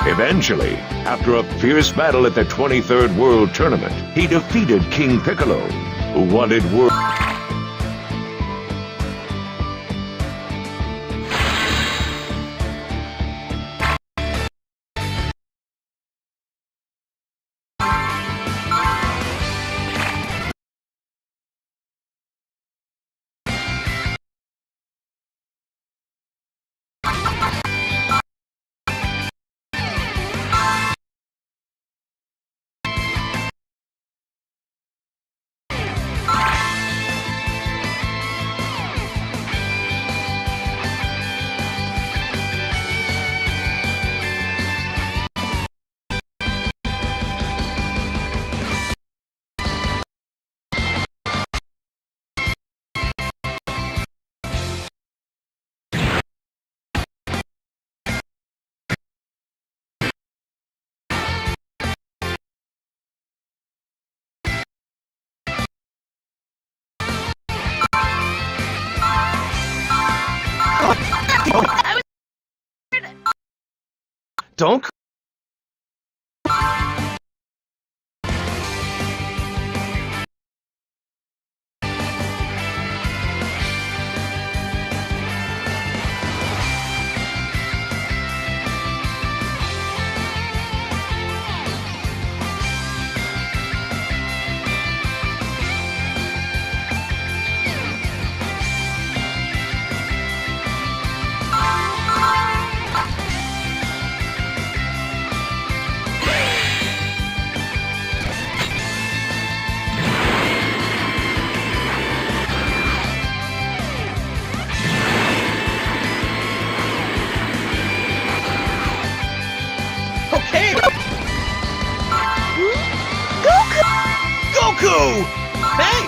Eventually, after a fierce battle at the 23rd World Tournament, he defeated King Piccolo, who wanted world... Don't... Okay! Goku! Goku! Hey!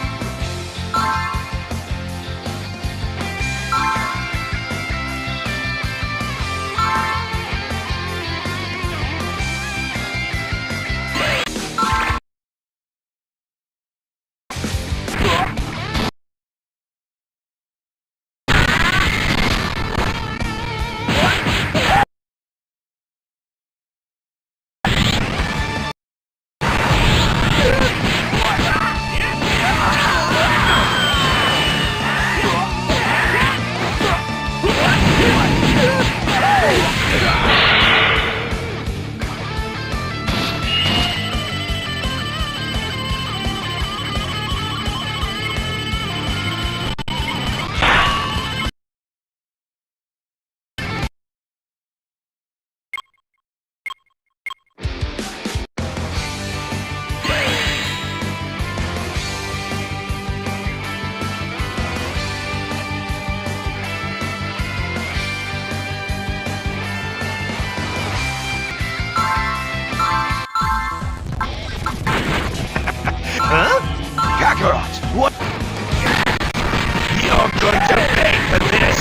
Huh? Kakarot, what? You're going to pay for this!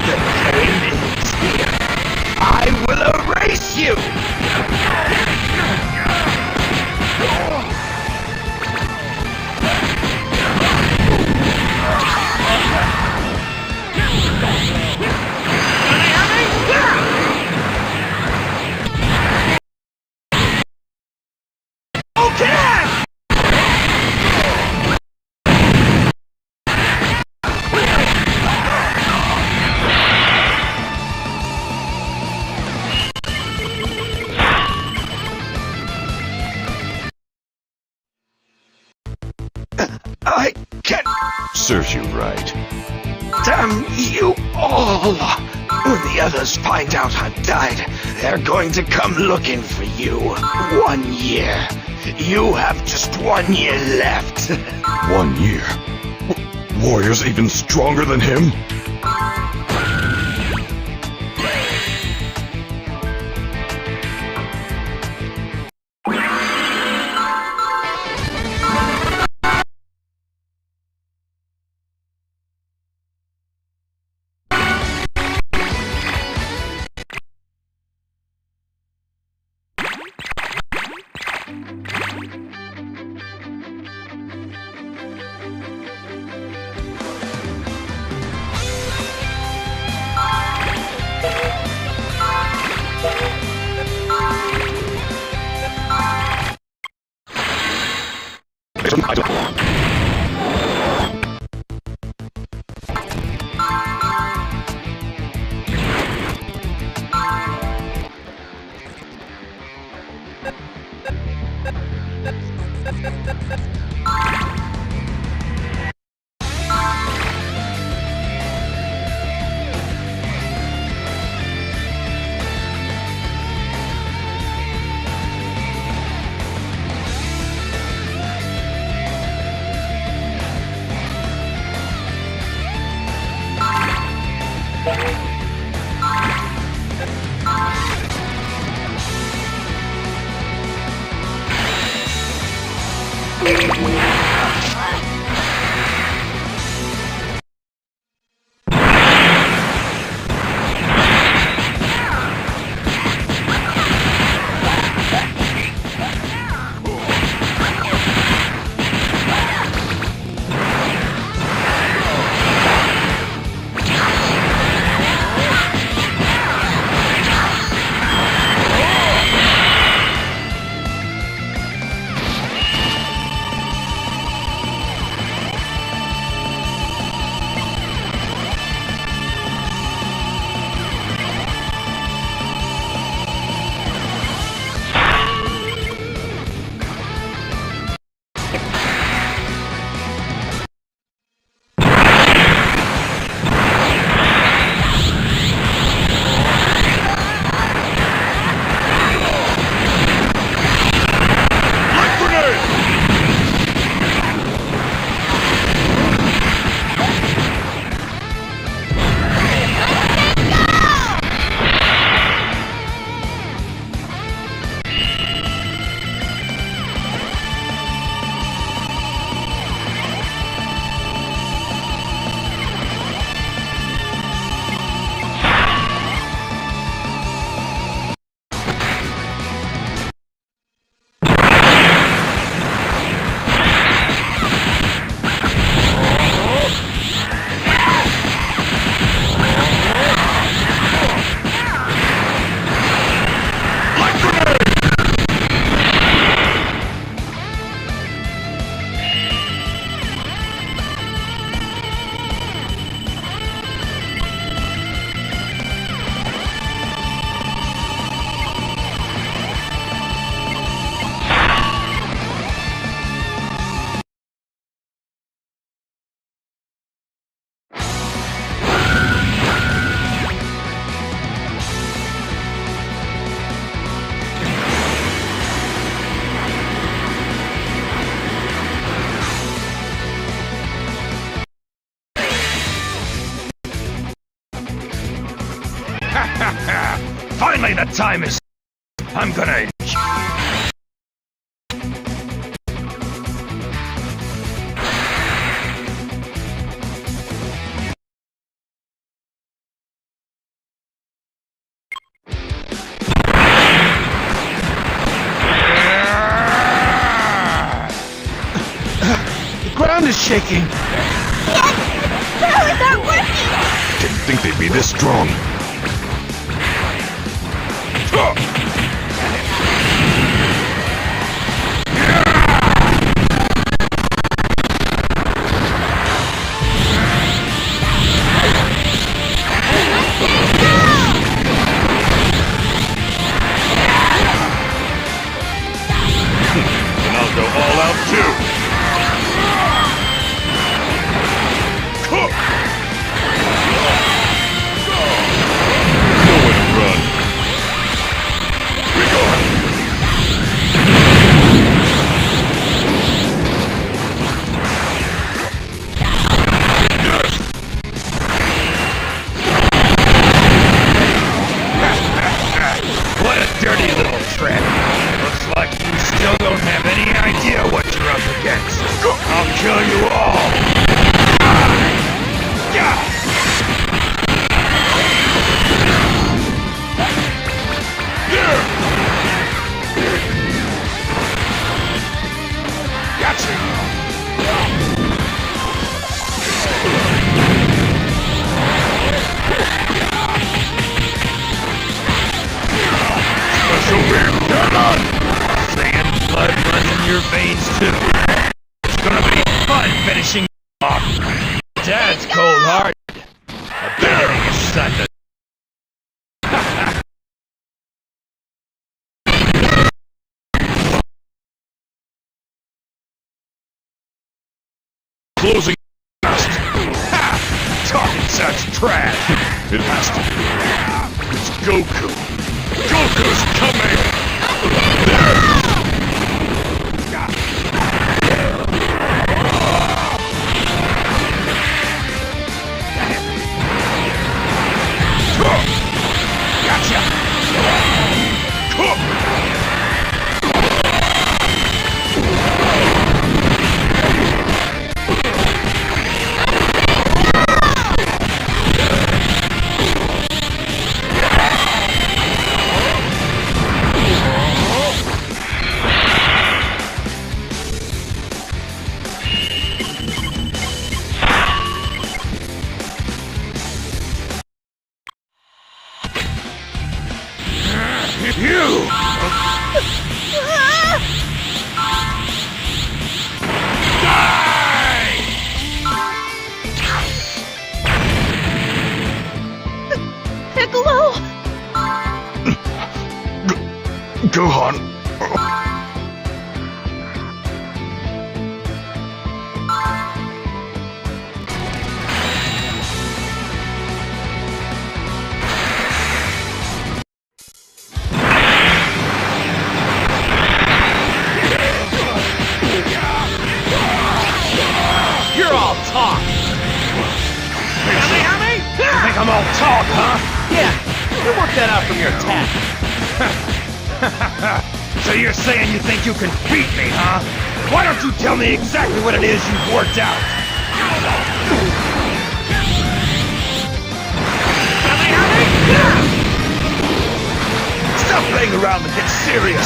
The game ends here! I will erase you! I can't... Serves you right. Damn you all! When the others find out I've died, they're going to come looking for you. 1 year. You have just 1 year left. 1 year? Warriors even stronger than him? Finally, the time is... I'm gonna... The ground is shaking. The powers aren't working! Didn't think they'd be this strong. And I'll go all out too. Nowhere to run. What a dirty little trick. Looks like you still don't have any idea what you're up against. I'll kill you all. Saiyan blood runs in your veins too. It's gonna be fun finishing off. Dad's cold-hearted. Abandoning his son to closing fast. Ha! Talking such trash. It has to be. It's Goku. Goku's coming! Gotcha! You! Die! Piccolo! Gohan. You're all talk! You think I'm all talk, huh? Yeah, you worked that out from your attack. So you're saying you think you can beat me, huh? Why don't you tell me exactly what it is you've worked out? Stop playing around and get serious!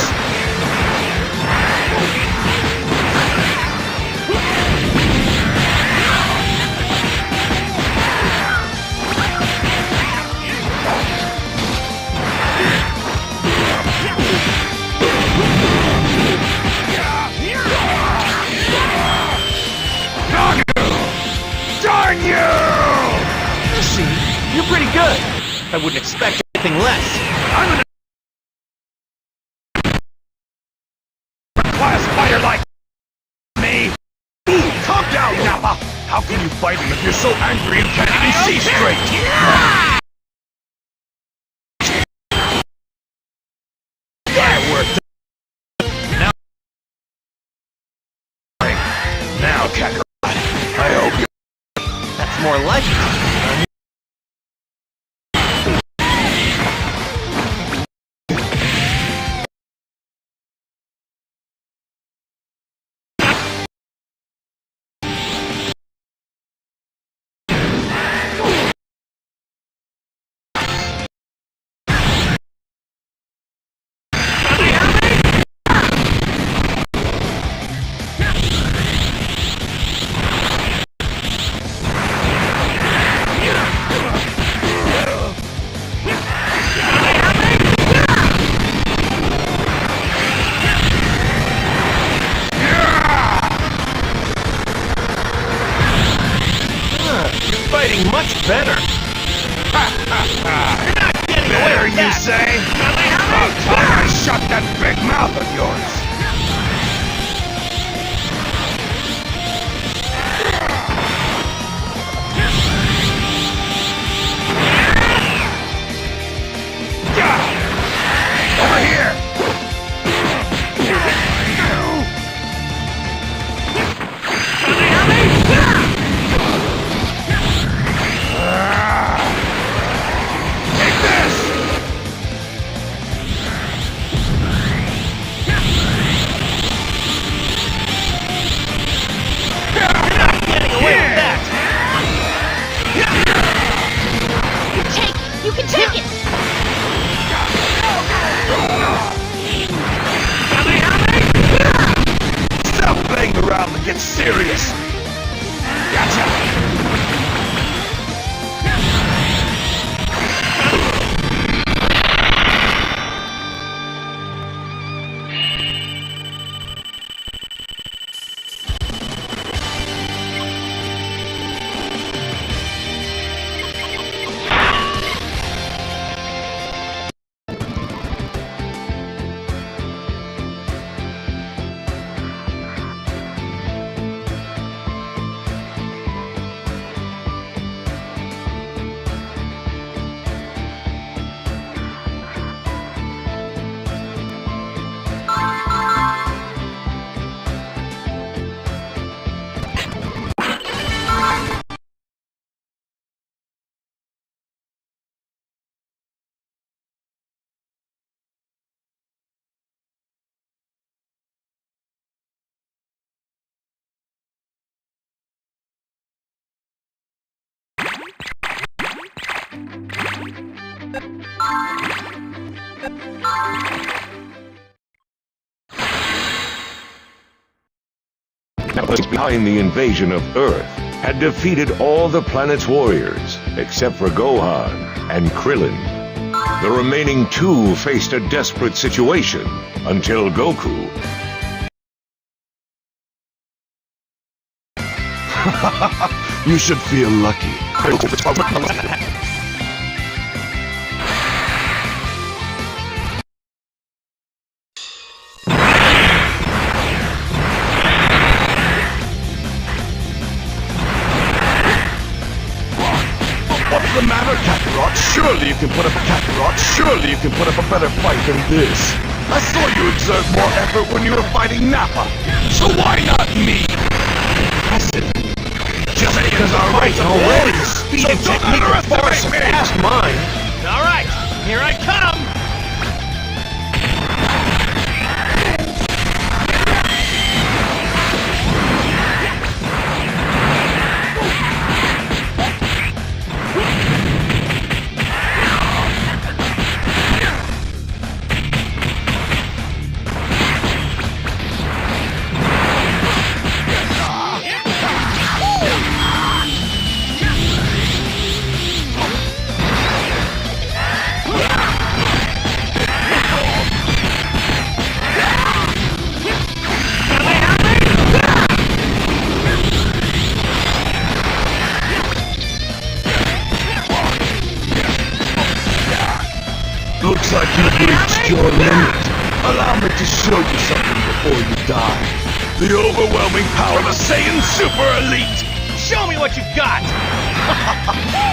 Darn you! See, you're pretty good. I wouldn't expect anything less. I'm gonna class fighter like me. Ooh, calm down, Nappa. How can you fight him if you're so angry and can't even see straight? Fireworks. Now, Kakarot, I hope you. That's more like it. Much better. Better, you say? About time I shut that big mouth of yours. Over here! Take this! Getting away with that. You can take it! Stop playing around and get serious! Gotcha! Behind the invasion of Earth, had defeated all the planet's warriors, except for Gohan and Krillin. The remaining two faced a desperate situation, until Goku... You should feel lucky. What's the matter, Kakarot? Surely you can put up a better fight than this. I saw you exert more effort when you were fighting Nappa. So why not me? Just because our rights are already the speed and technique are far surpassed mine. All right, here I come. Looks like you've reached your limit. Allow me to show you something before you die. The overwhelming power of a Saiyan Super Elite! Show me what you got.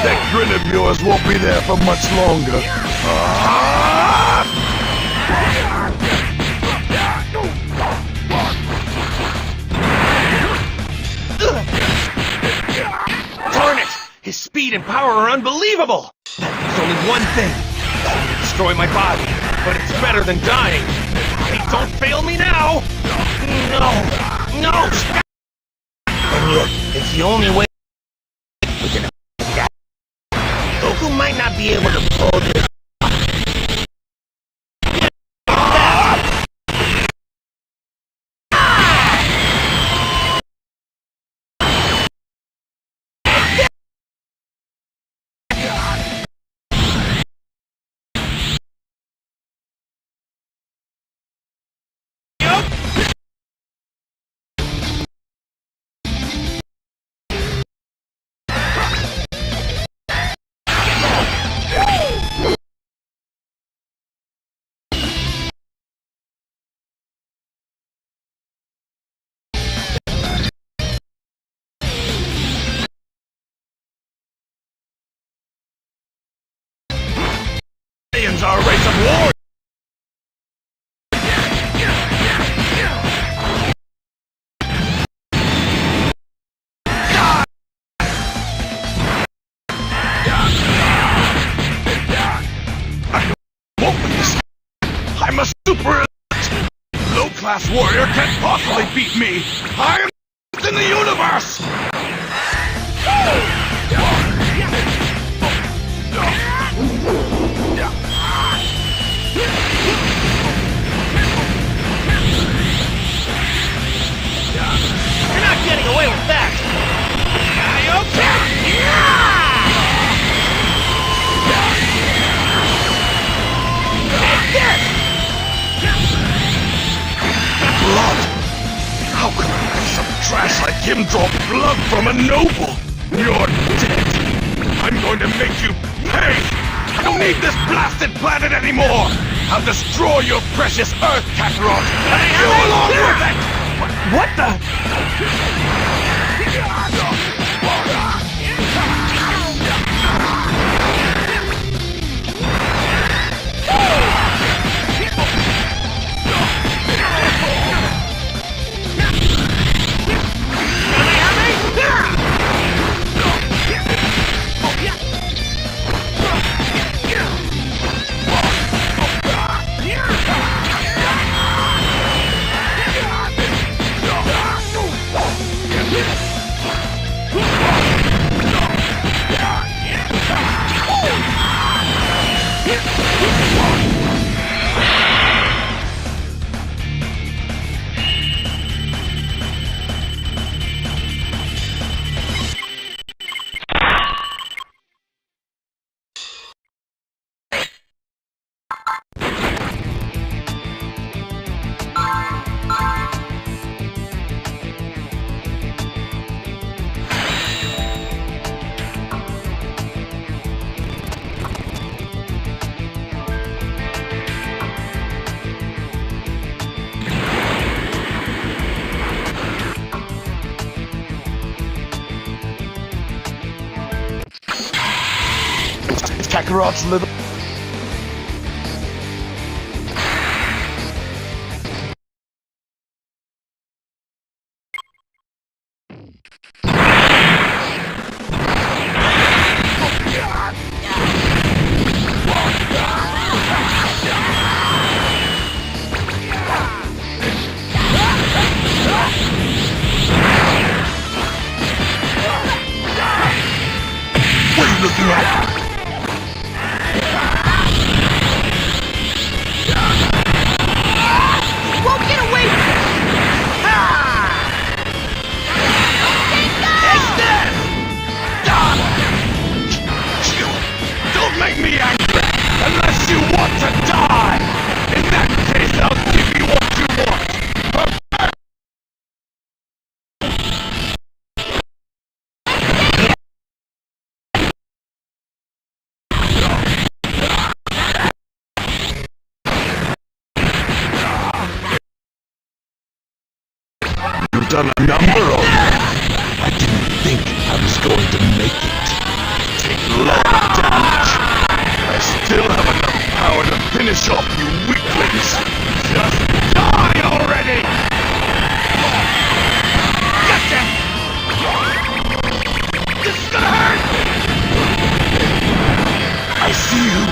That grin of yours won't be there for much longer. Darn it! His speed and power are unbelievable! There's only one thing. Destroy my body, but it's better than dying. Hey, don't fail me now! No! But look, it's the only way we can... Goku might not be able to pull this. Saiyans are a race of warriors! I'm a super low-class warrior can't possibly beat me! I'm in the universe! You're not getting away with that! Blood! How could a piece of trash like him draw blood from a noble? You're dead! I'm going to make you pay! I don't need this blasted planet anymore! I'll destroy your precious Earth, Kakarot! And you along with it! What the? Kakarot's little... What are you looking at? Won't get away from me! Take this! Don't make me angry unless you want to die! In that case, I'll give you what you want! You've done a number on me. I didn't think I was going to make it. Take a lot of damage. I still have enough power to finish off you weaklings. Just die already! Gotcha! This is gonna hurt! I see you.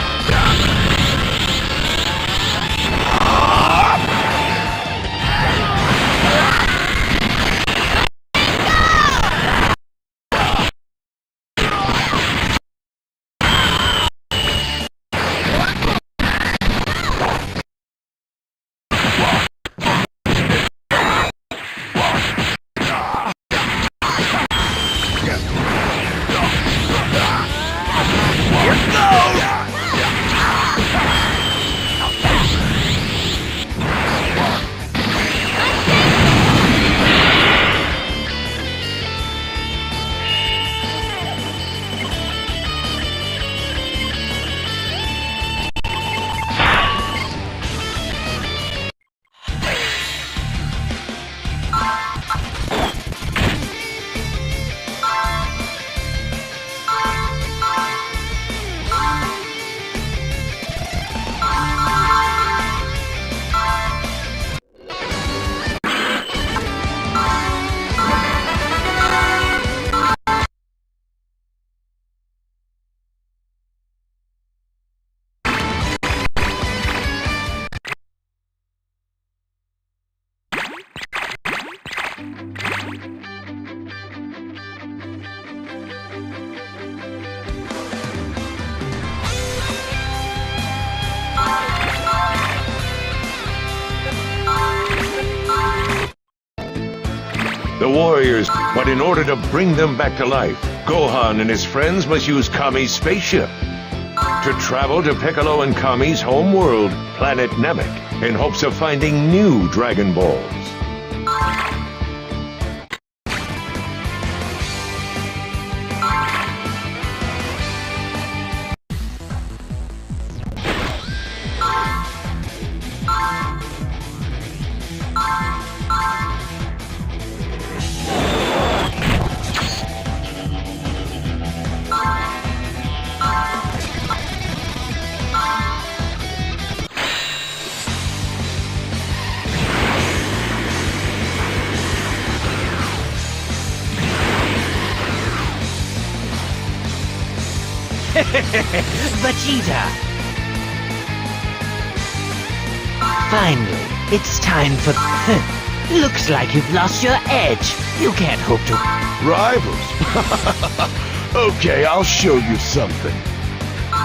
The warriors, but in order to bring them back to life, Gohan and his friends must use Kami's spaceship to travel to Piccolo and Kami's home world, planet Namek, in hopes of finding new Dragon Balls. Vegeta! Finally, it's time for... Looks like you've lost your edge. You can't hope to... Rivals? Okay, I'll show you something.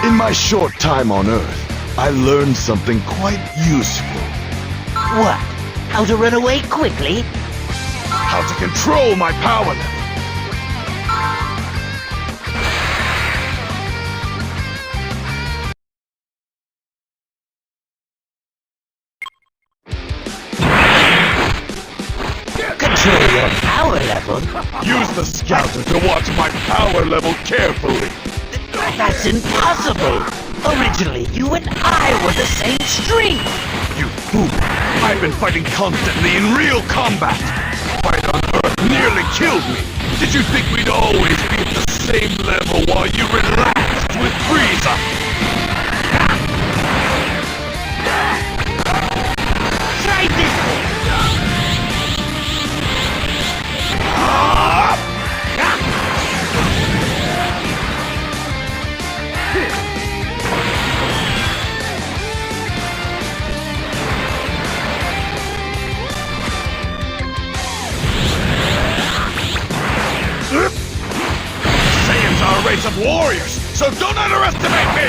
In my short time on Earth, I learned something quite useful. What? How to run away quickly? How to control my power level. Control your power level? Use the scouter to watch my power level carefully. That's impossible! Originally, you and I were the same stream! You fool! I've been fighting constantly in real combat! The fight on Earth nearly killed me! Did you think we'd always be at the same level while you relaxed with Frieza? warriors, so don't underestimate me!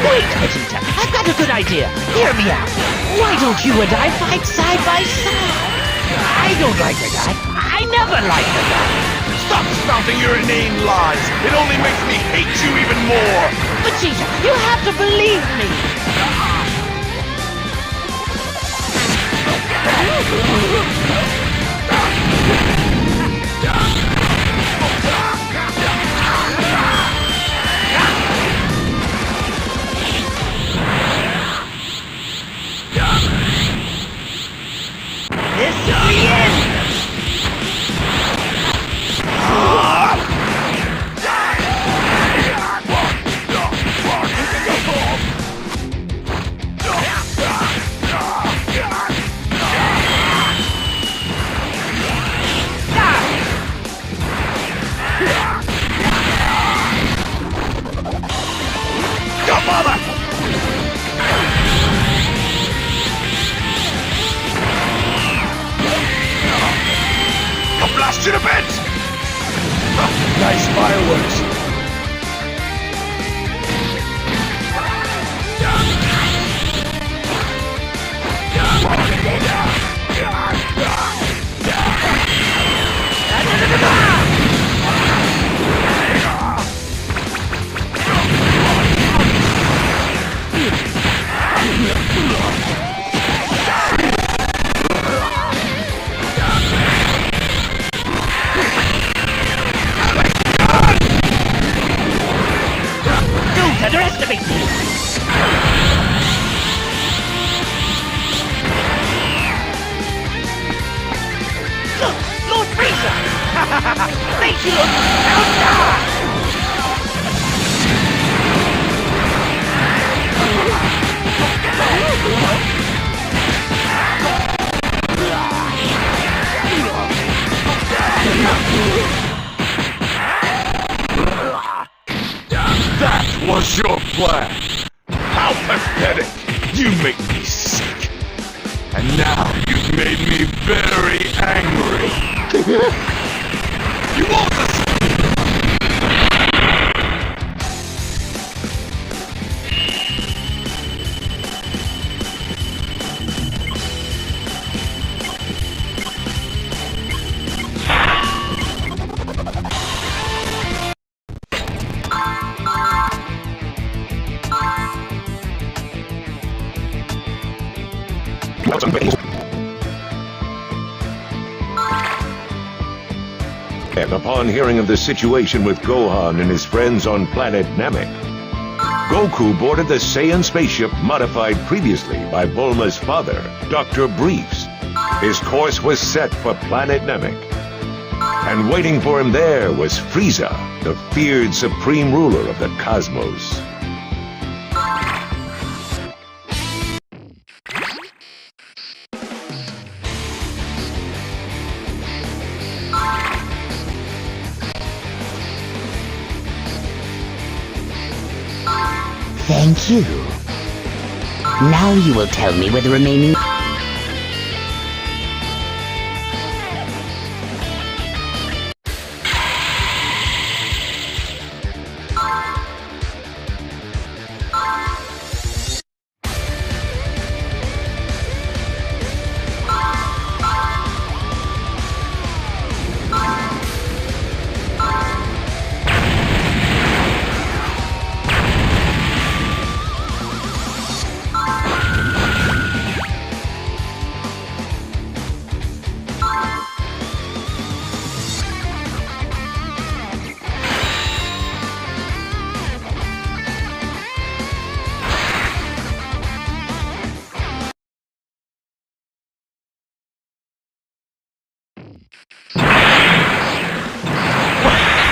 Wait, Vegeta, I've got a good idea. Hear me out. Why don't you and I fight side by side? I don't like the guy. I never liked the guy. Stop spouting your inane lies! It only makes me hate you even more! Vegeta, you have to believe me. This is the end. Blast you to bits! Nice fireworks! Underestimate me! Look! Lord Frieza! Makes you look outdone! That was your plan! How pathetic! You make me sick! And now you've made me very angry! You won't And upon hearing of the situation with Gohan and his friends on planet Namek, Goku boarded the Saiyan spaceship modified previously by Bulma's father, Dr. Briefs. His course was set for planet Namek. And waiting for him there was Frieza, the feared supreme ruler of the cosmos. Thank you. Now you will tell me where the remaining...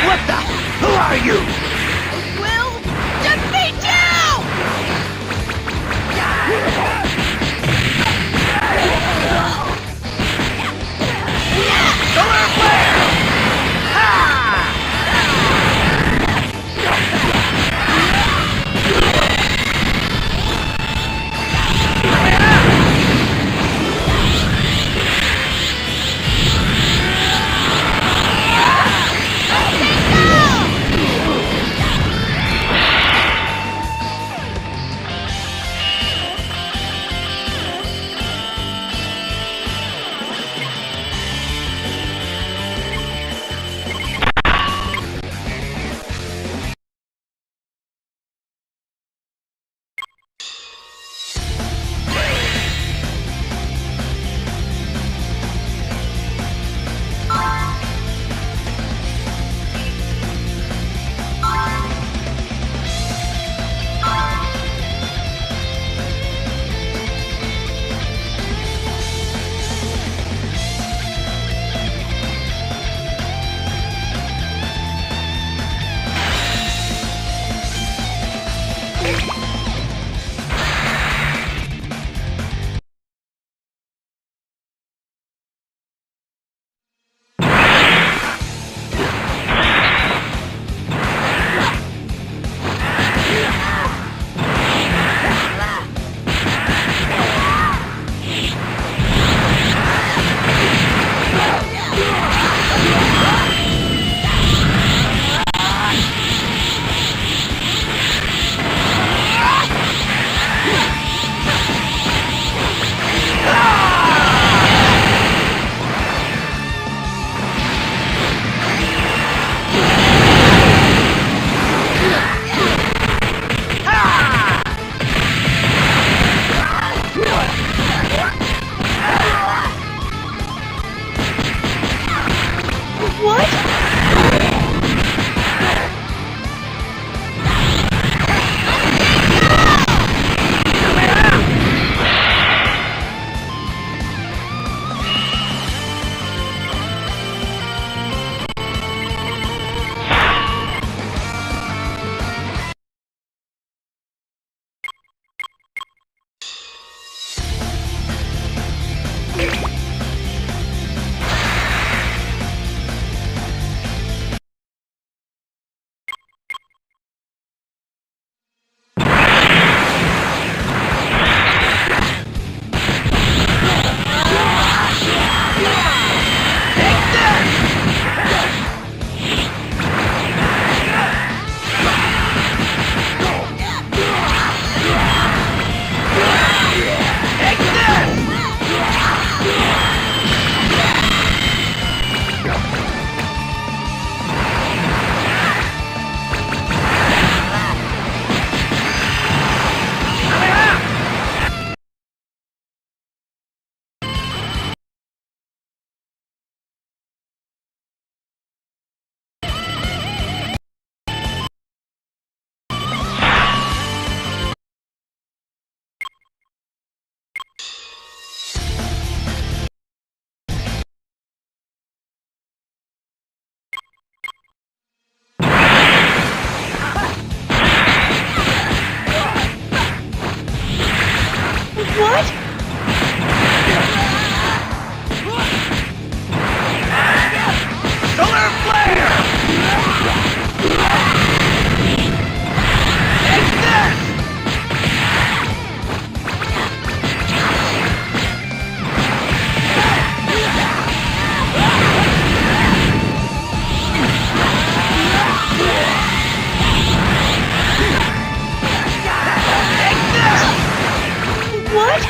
What the? Who are you? Will defeat you! Solar flare! Ha! What? Solar flare! Take this! What?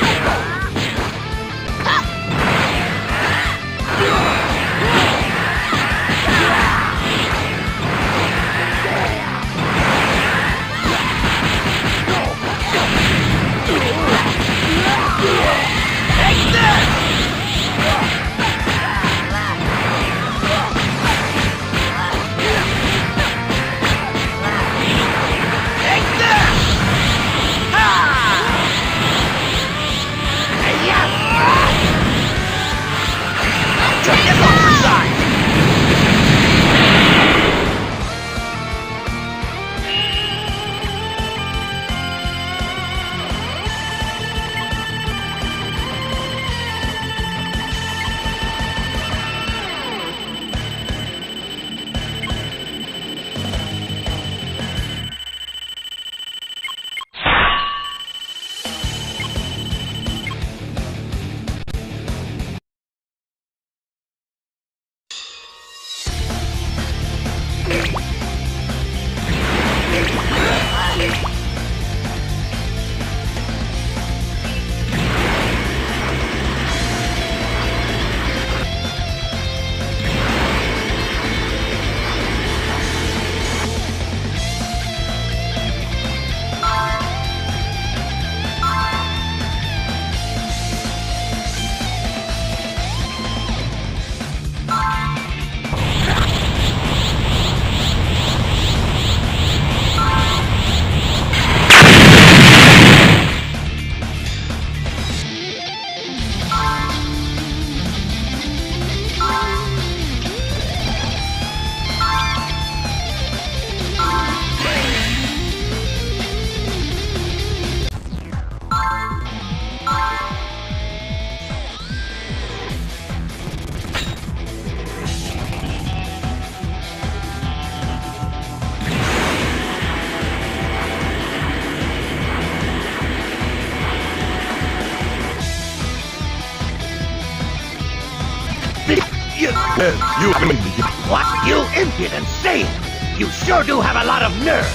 What? You impudent Saiyan! You sure do have a lot of nerve!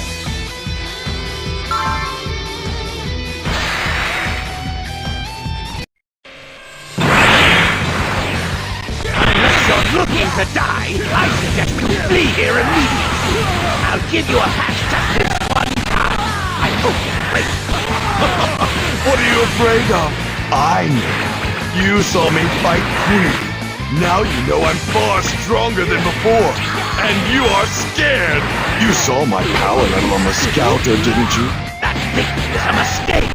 Unless you're looking to die, I suggest you flee here immediately! I'll give you a pass just this one time! I hope you're grateful! What are you afraid of? I know. You saw me fight Kree. Now you know I'm far stronger than before. And you are scared. You saw my power level on the scouter, didn't you? That thing is a mistake!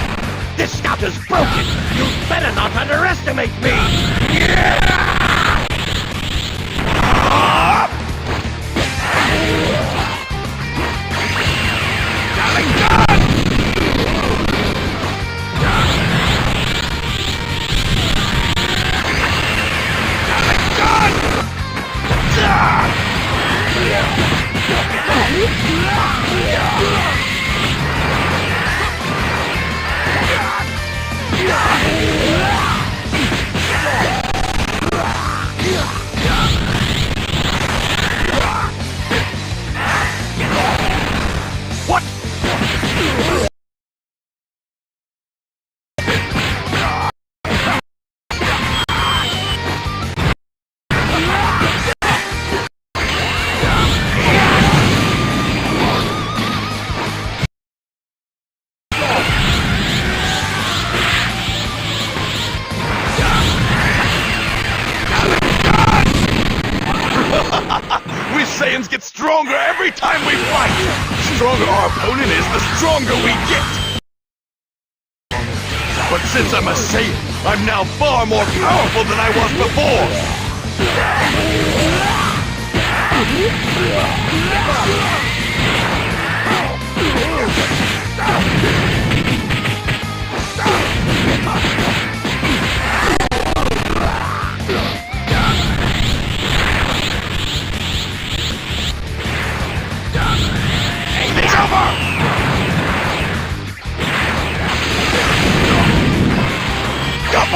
This scout is broken! You better not underestimate me! Saiyans get stronger every time we fight! The stronger our opponent is, the stronger we get! But since I'm a Saiyan, I'm now far more powerful than I was before!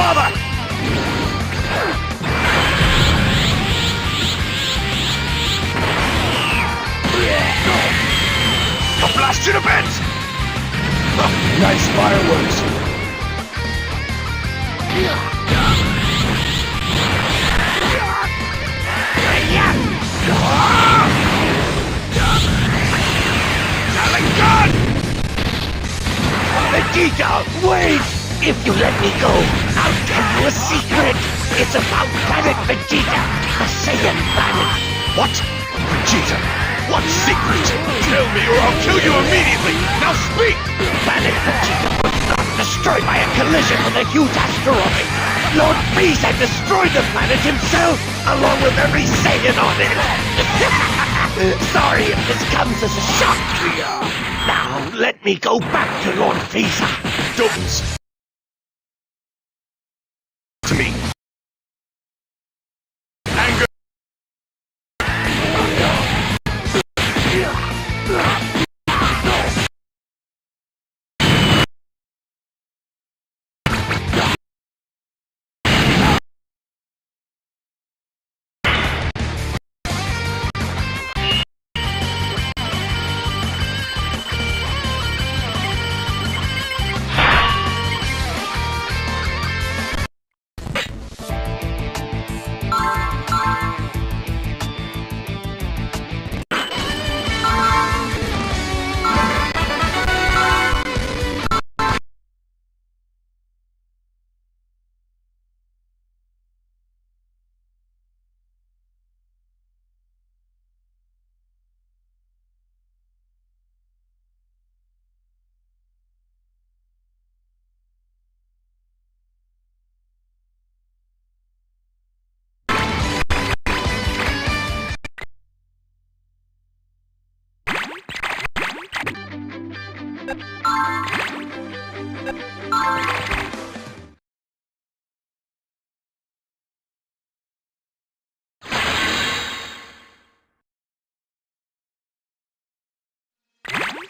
father! I'll blast you to bits! Nice fireworks. Vegeta, wait! If you let me go, I'll tell you a secret. It's about planet Vegeta, the Saiyan planet. What? Vegeta? What secret? Tell me or I'll kill you immediately! Now speak! Planet Vegeta was not destroyed by a collision with a huge asteroid. Lord Frieza destroyed the planet himself, along with every Saiyan on it. Sorry if this comes as a shock to you. Now, let me go back to Lord Frieza. Don't to me. Anger.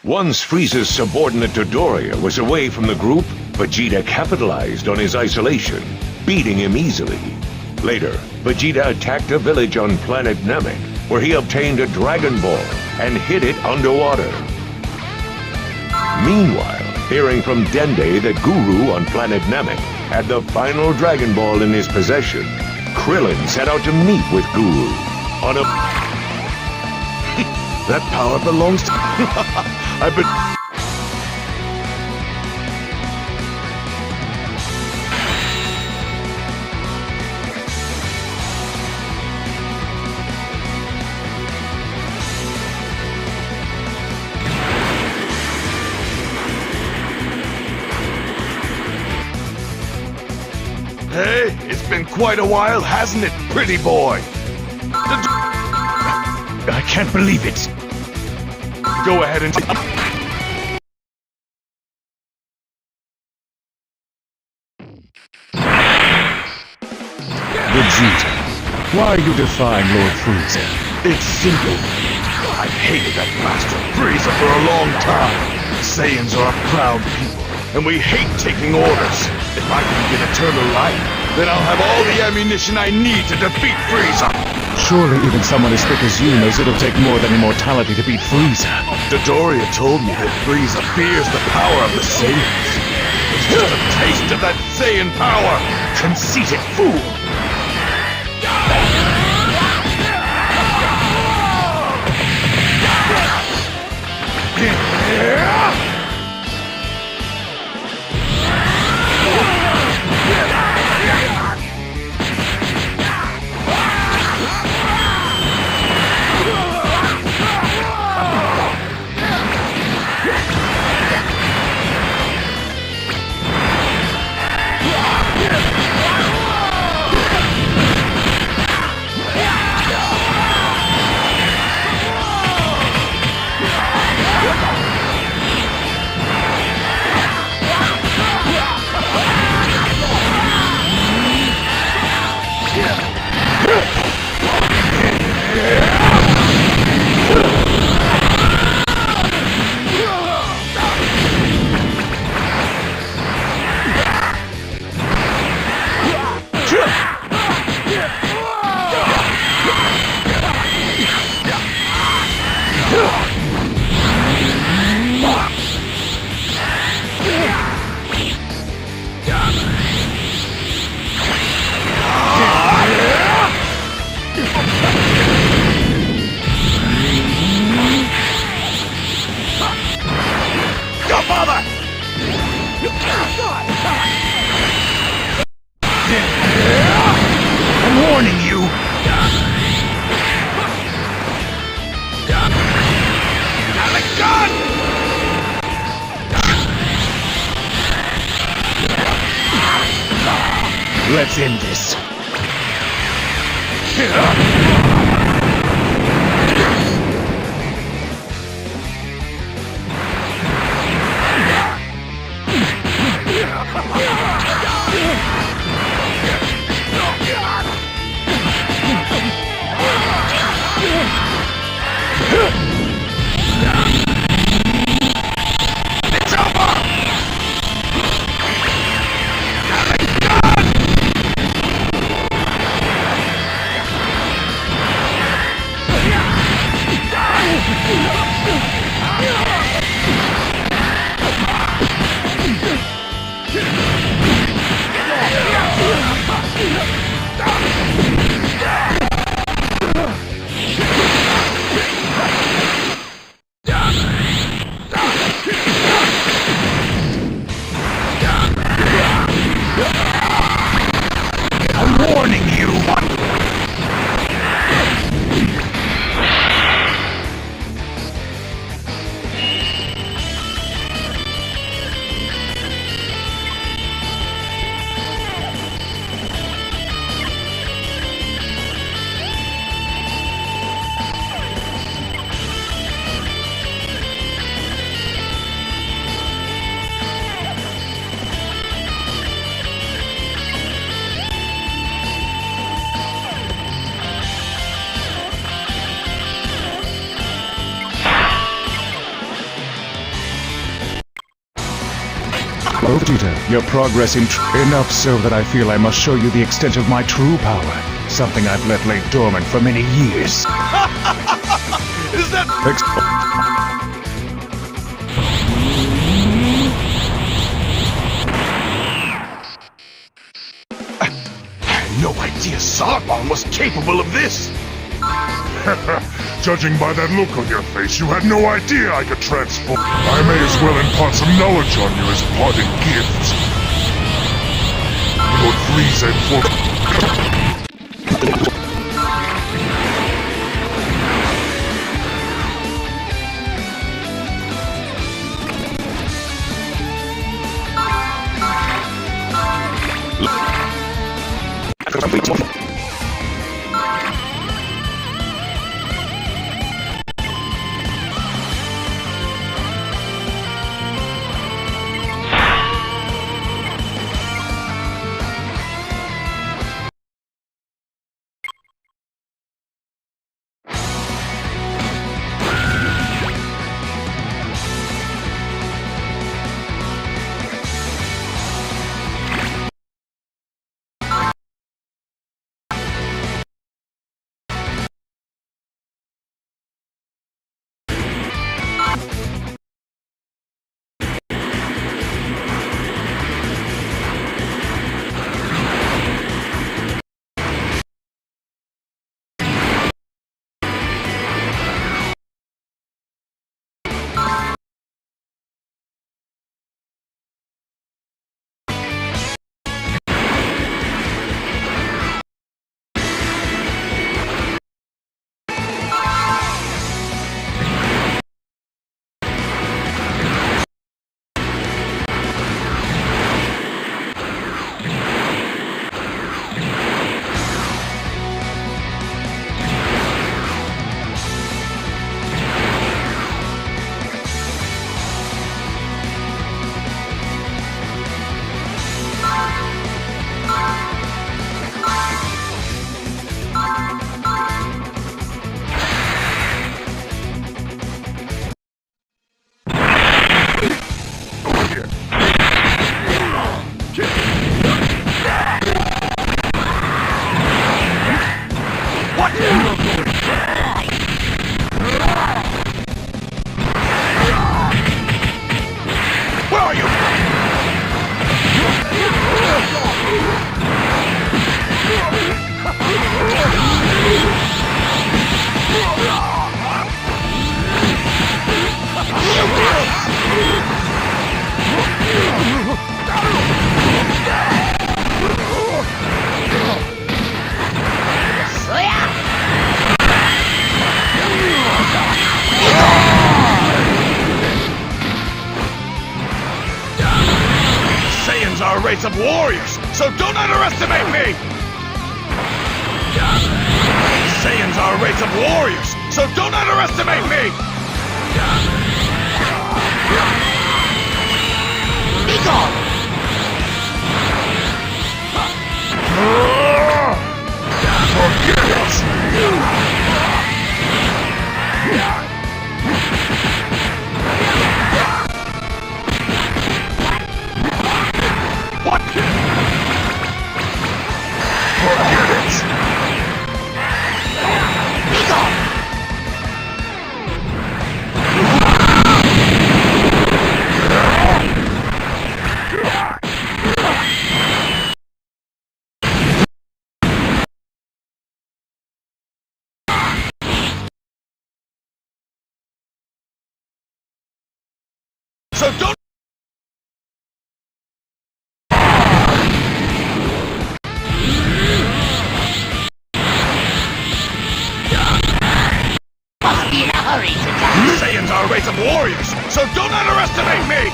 Once Frieza's subordinate Dodoria was away from the group, Vegeta capitalized on his isolation, beating him easily. Later, Vegeta attacked a village on planet Namek, where he obtained a Dragon Ball and hid it underwater. Meanwhile, hearing from Dende that Guru on planet Namek had the final Dragon Ball in his possession, Krillin set out to meet with Guru on a... That power belongs to... I've been... Hey, it's been quite a while, hasn't it, pretty boy? I can't believe it. Go ahead and... Vegeta, why are you defying Lord Frieza? It's simple. I've hated that bastard Frieza for a long time. Saiyans are a proud people, and we hate taking orders. If I can get eternal life, then I'll have all the ammunition I need to defeat Frieza. Surely even someone as thick as you knows it'll take more than immortality to beat Frieza. Dodoria told me that Frieza fears the power of the Saiyans. It's just a taste of that Saiyan power. Conceited fool. Cover! I'm warning you. Namek gun! Let's end this. I'm warning you. Oh, Vegeta, you're progressing enough so that I feel I must show you the extent of my true power. Something I've let lay dormant for many years. Is that... I had no idea Sargon was capable of this! Judging by that look on your face, you had no idea I could transform. I may as well impart some knowledge on you as parting gifts. Lord Frieza informed... of warriors, so don't underestimate me! Saiyans are a race of warriors, so don't underestimate me! Be gone! Forget it! What? Forget it! Be gone! So don't... Must be in a hurry to die! Saiyans are a race of warriors, so don't underestimate me!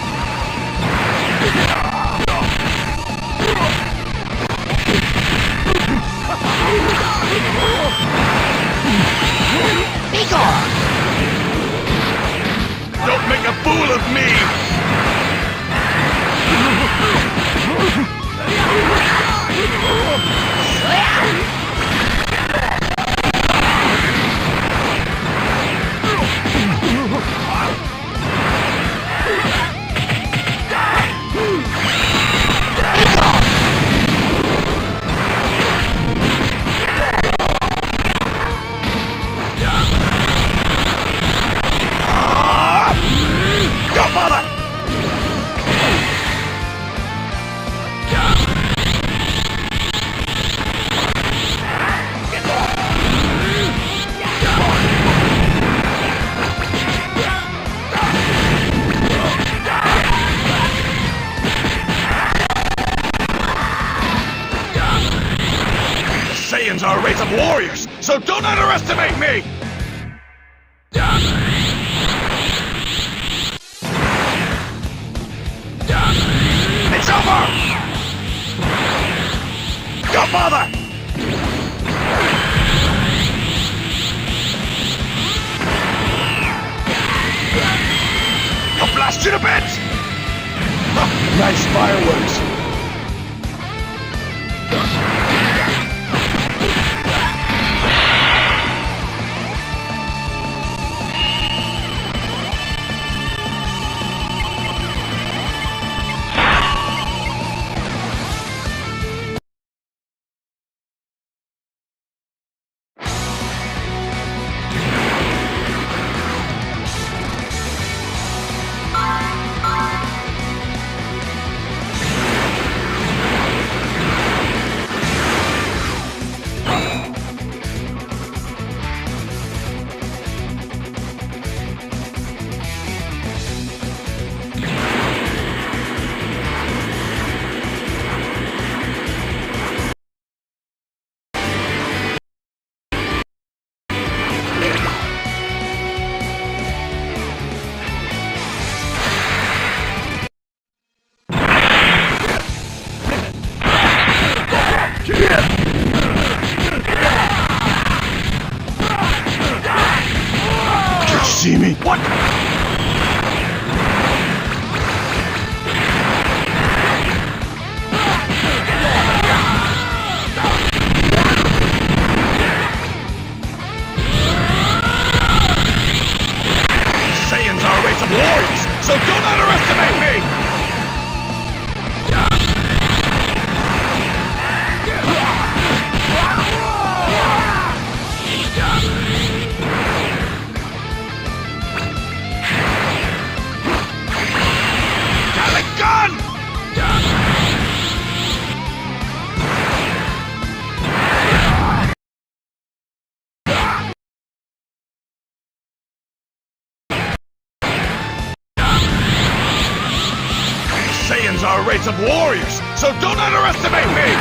Be gone! Don't make a fool of me! Go, father! The Saiyans are a race of warriors, so don't underestimate me! It's over! Go, father! I'll blast you to bits! Nice fireworks! See me? What? Saiyans are a race of warriors, so don't underestimate me! Saiyans are a race of warriors, so don't underestimate me!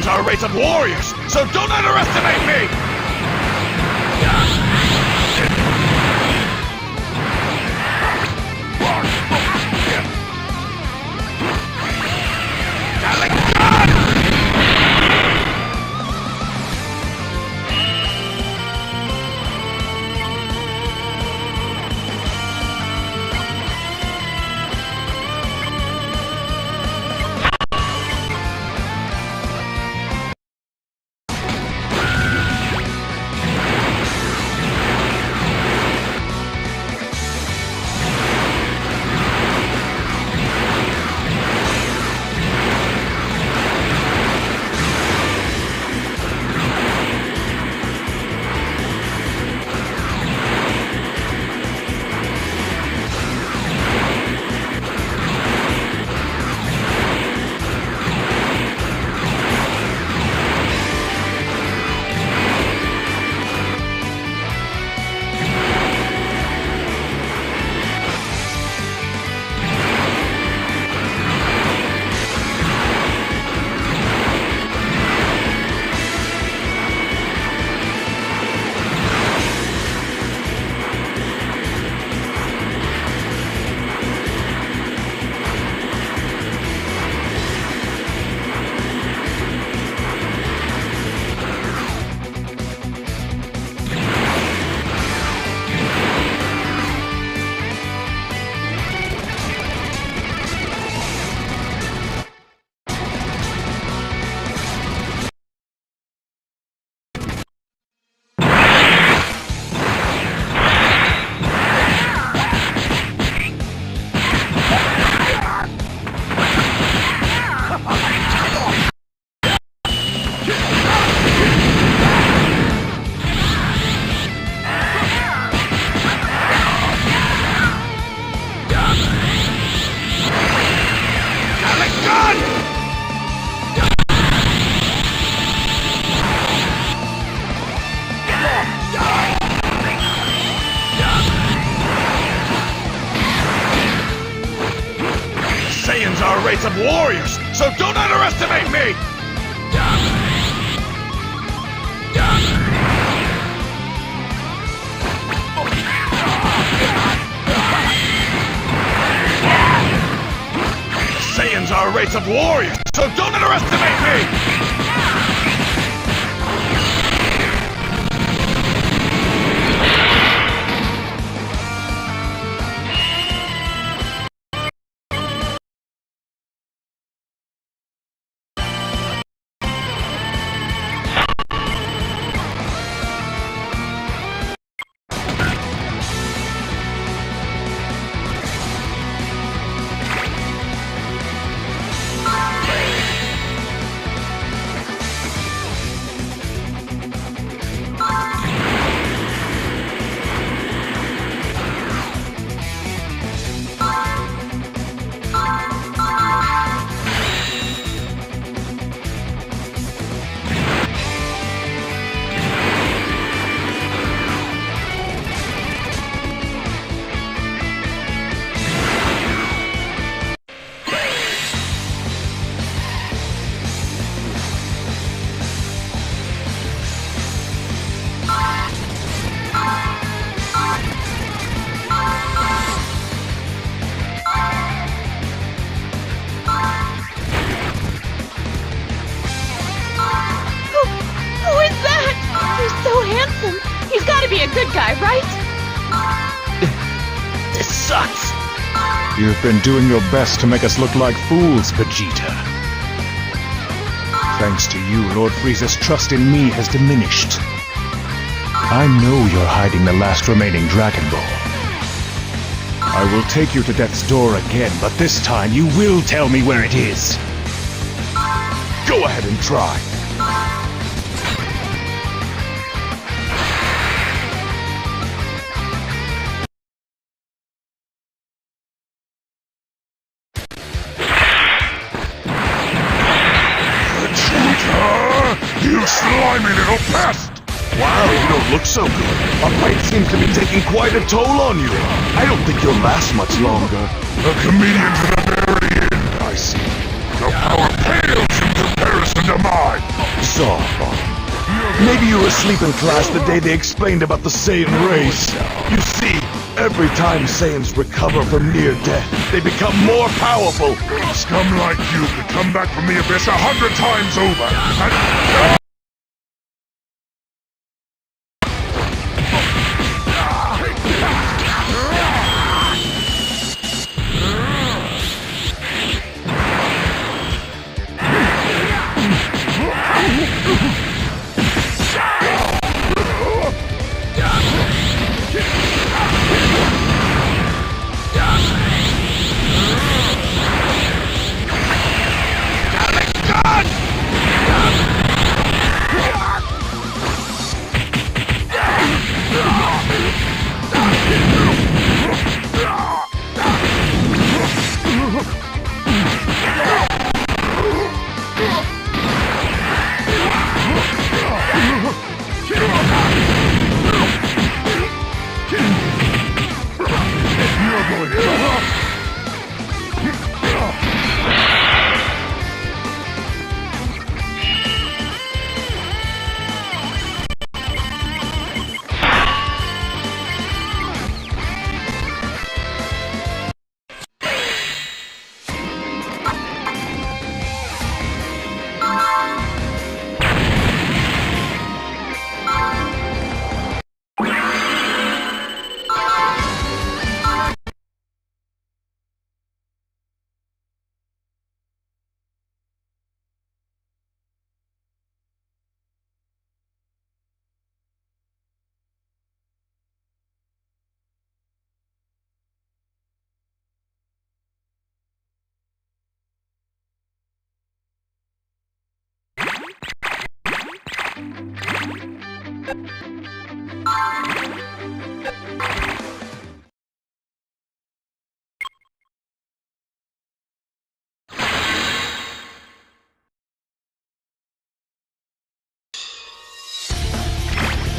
Saiyans are a race of warriors, so don't underestimate me! Saiyans are a race of warriors, so don't underestimate me! Saiyans are a race of warriors, so don't underestimate me! He's gotta be a good guy, right? This sucks! You've been doing your best to make us look like fools, Vegeta. Thanks to you, Lord Frieza's trust in me has diminished. I know you're hiding the last remaining Dragon Ball. I will take you to death's door again, but this time you will tell me where it is. Go ahead and try. You slimy little pest! Wow, you don't look so good. Our fight seems to be taking quite a toll on you. I don't think you'll last much longer. A comedian to the very end, I see. Your power pales in comparison to mine. softball. Maybe you were asleep in class the day they explained about the Saiyan race. You see, every time Saiyans recover from near death, they become more powerful. Scum like you could come back from the abyss 100 times over. And...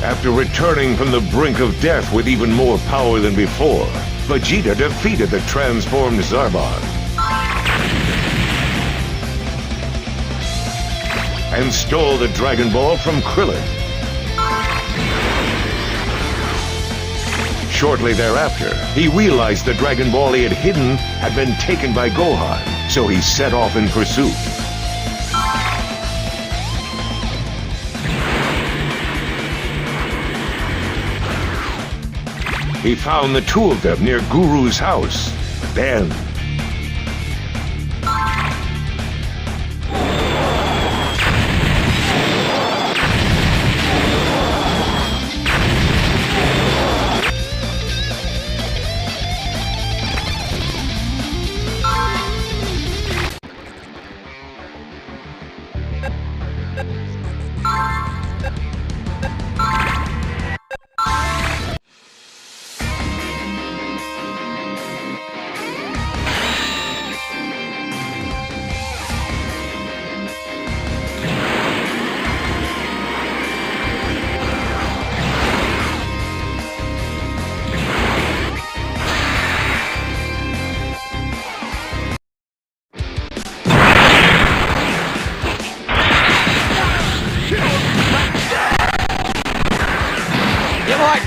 After returning from the brink of death with even more power than before, Vegeta defeated the transformed Zarbon and stole the Dragon Ball from Krillin. Shortly thereafter, he realized the Dragon Ball he had hidden had been taken by Gohan, so he set off in pursuit. He found the two of them near Guru's house. Then...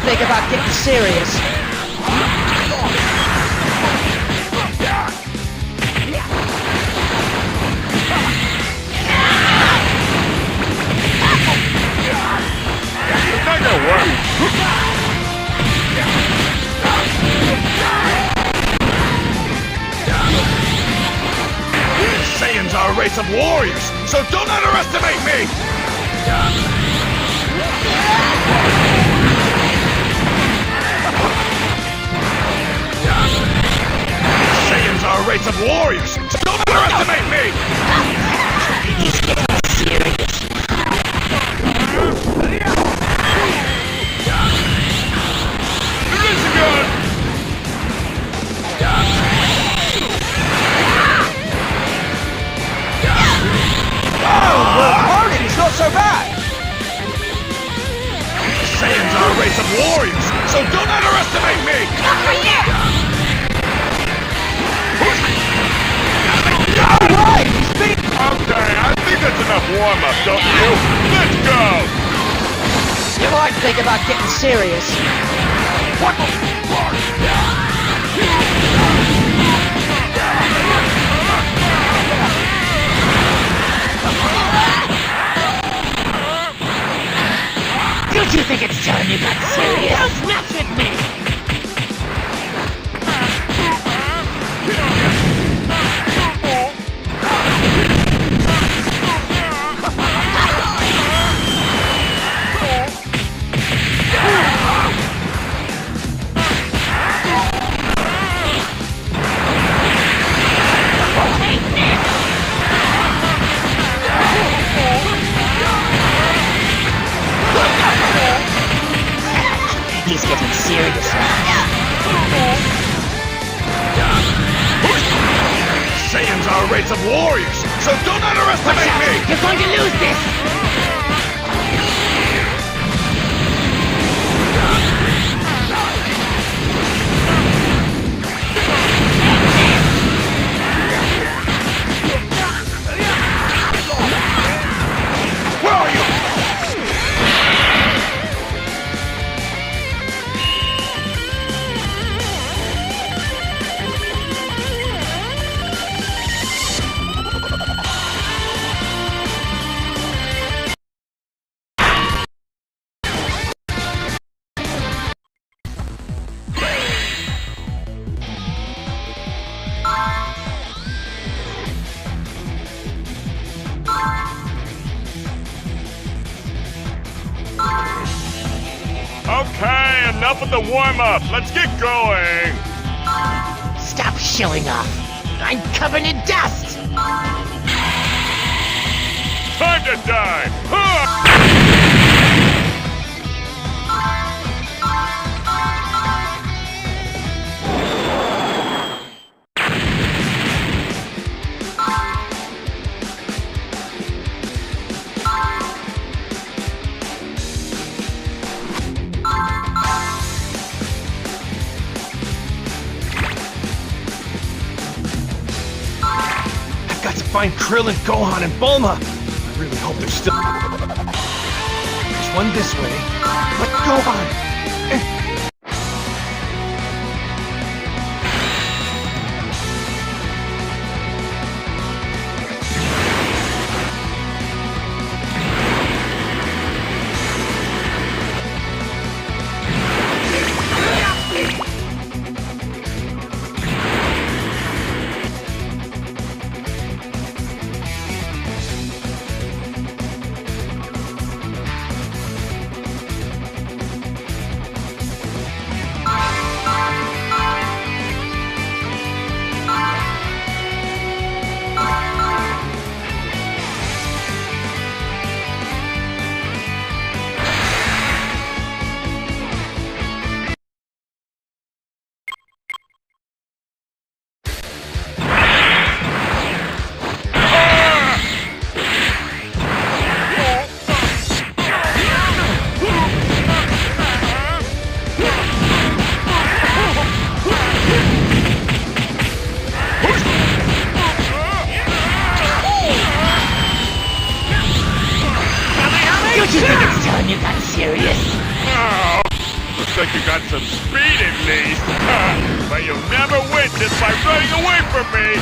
Think about getting serious. It's not gonna work. Saiyans are a race of warriors, so don't underestimate me! Saiyans are a race of warriors, so don't underestimate me! He's getting serious. There is a gun! Oh, it's not so bad! Saiyans are a race of warriors, so don't underestimate me! Not for you! Okay, I think that's enough warm-up, don't you? Let's go! You ought to think about getting serious. What the... Don't you think it's time you got serious? Don't mess with me! He's getting serious now. Saiyans are a race of warriors, so don't underestimate me! You're going to lose this! Where are you? Okay, enough of the warm-up. Let's get going. Stop showing off. I'm covered in dust! Time to die. Huh! Find Krillin, Gohan, and Bulma. I really hope they're still... There's one this way. But Gohan... Don't you think it's time you got serious? Oh, looks like you got some speed at least. But you'll never win just by running away from me.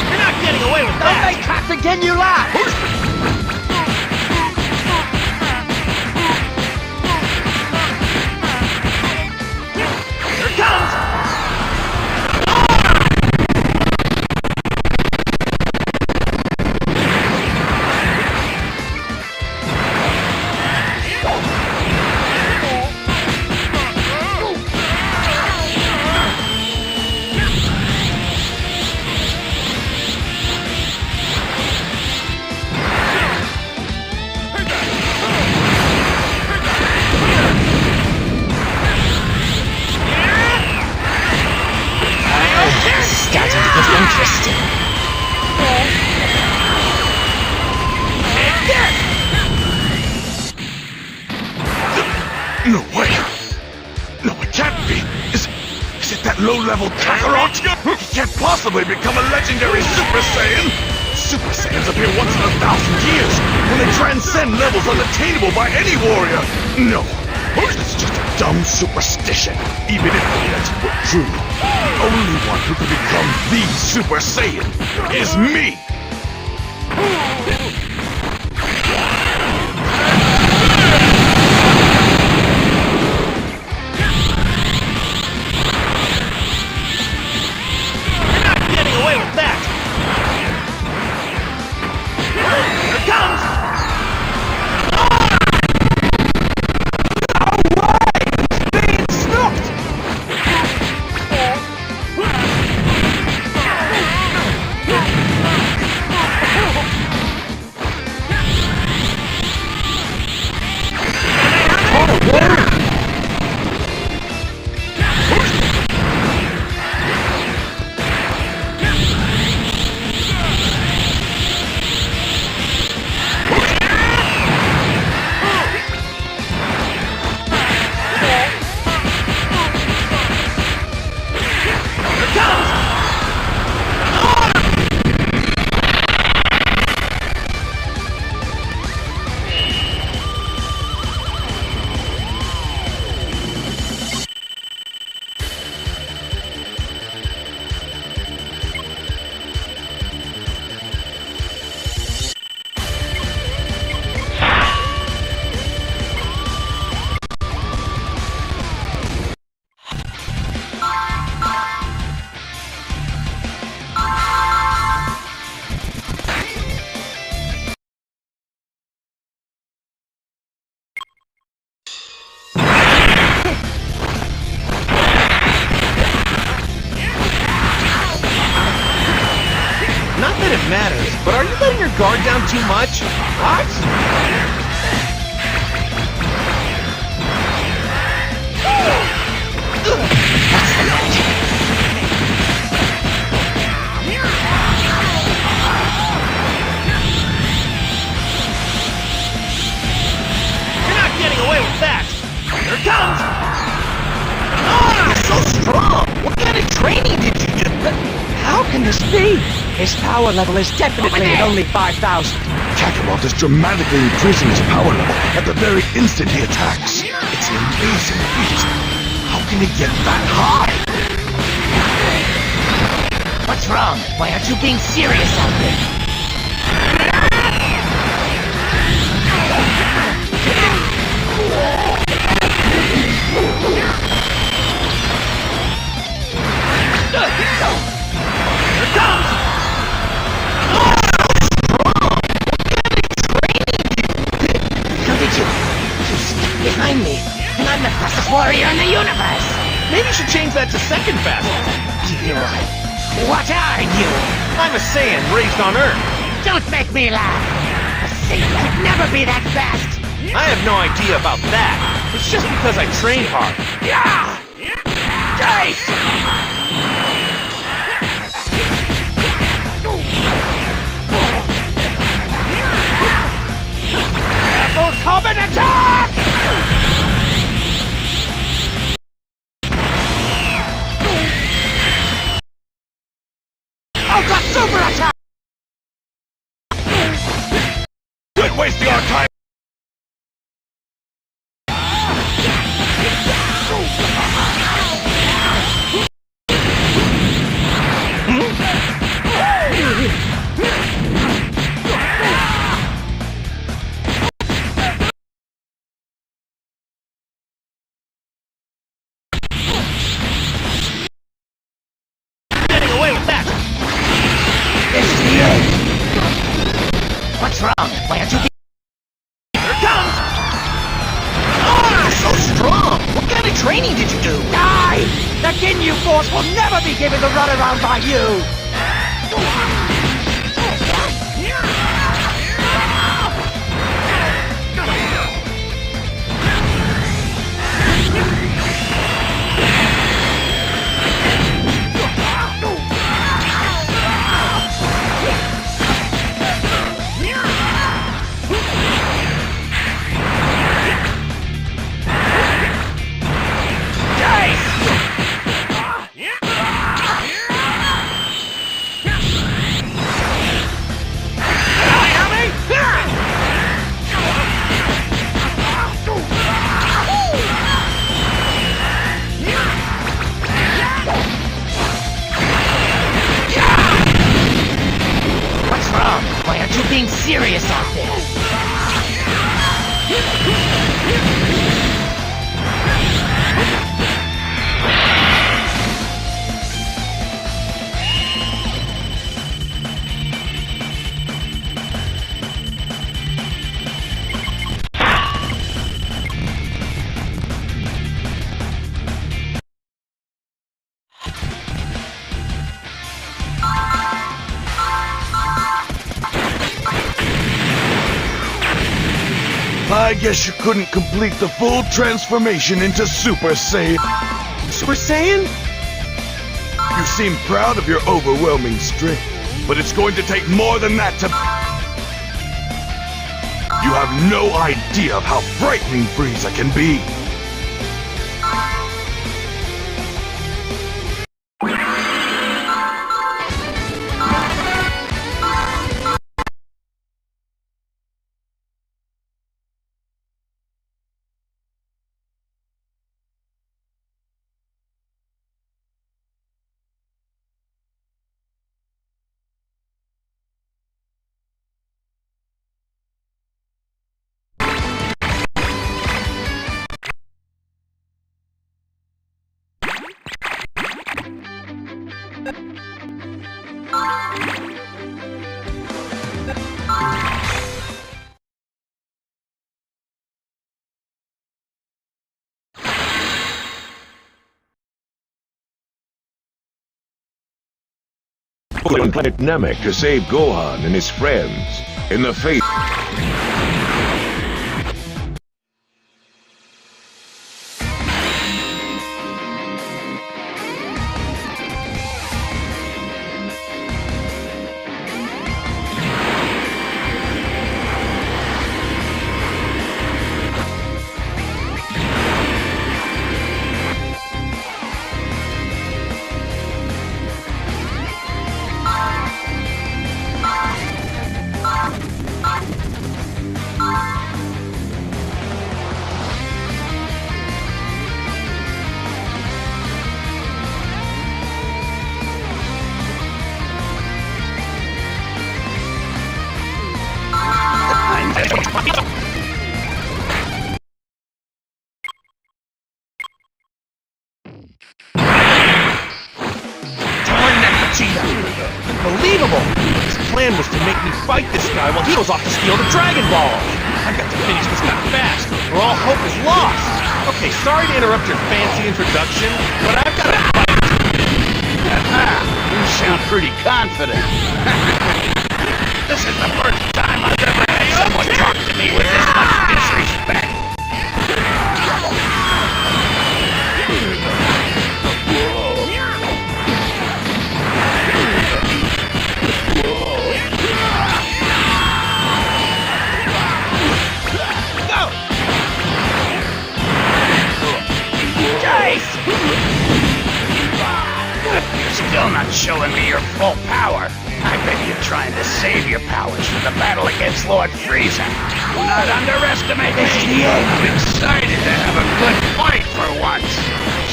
You're not getting away with that! Don't make cops again, you lie! that low-level Kakarot? He can't possibly become a legendary Super Saiyan! Super Saiyans appear once in 1,000 years, when they transcend levels unattainable by any warrior! No, it's just a dumb superstition, even if that's true. The only one who can become the Super Saiyan is me! Getting away with that! Here it comes! No way! He's being snooked! Not that it matters, but are you letting your guard down too much? What? You're not getting away with that! Here it comes! So strong! What kind of training did you do? How can this be? His power level is definitely at only 5,000. Kakarot is dramatically increasing his power level at the very instant he attacks. It's an amazing feat. How can he get that high? What's wrong? Why aren't you being serious out there? Here it comes! How did you sneak behind me? And I'm the fastest warrior in the universe! Maybe you should change that to second fastest. What are you? I'm a Saiyan raised on Earth. Don't make me laugh! A Saiyan could never be that fast! I have no idea about that. It's just because I train hard. Yeah! Dice! Common attack! Ultra super attack! Quit wasting our time! What's wrong? Why aren't you... Here it comes! So strong! What kind of training did you do? Die! The Ginyu Force will never be given the runaround by you! serious out there. I guess you couldn't complete the full transformation into Super Saiyan. Super Saiyan? You seem proud of your overwhelming strength, but it's going to take more than that to... You have no idea of how frightening Frieza can be. On planet Namek to save Gohan and his friends in the face. Unbelievable! His plan was to make me fight this guy while he goes off to steal the Dragon Ball! I've got to finish this guy fast, or all hope is lost! Okay, sorry to interrupt your fancy introduction, but I've got to fight! You sound pretty confident. This is the first time I've ever had someone talk to me with this much disrespect. You're still not showing me your full power. I bet you're trying to save your powers for the battle against Lord Frieza. Do not underestimate me. I'm excited to have a good fight for once.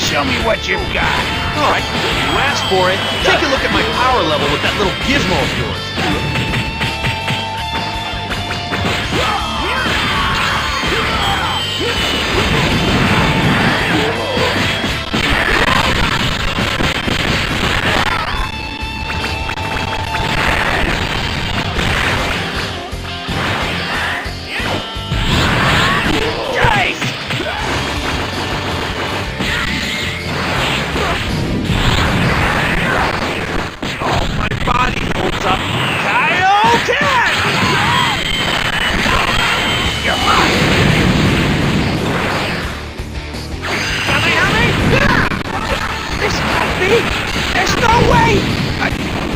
Show me what you've got. Alright, you asked for it. Take a look at my power level with that little gizmo of yours.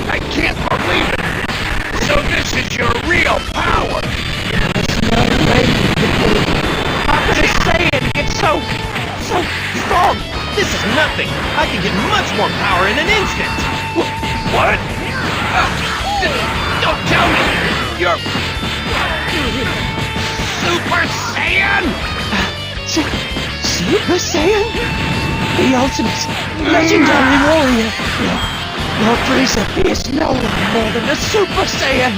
I can't believe it. So this is your real power. There's no way you can believe it. How could a Saiyan get so strong? This is nothing. I can get much more power in an instant. What? Don't tell me. You're... Super Saiyan? Super Saiyan? The ultimate, legendary warrior. Lord Frieza is no one more than a Super Saiyan.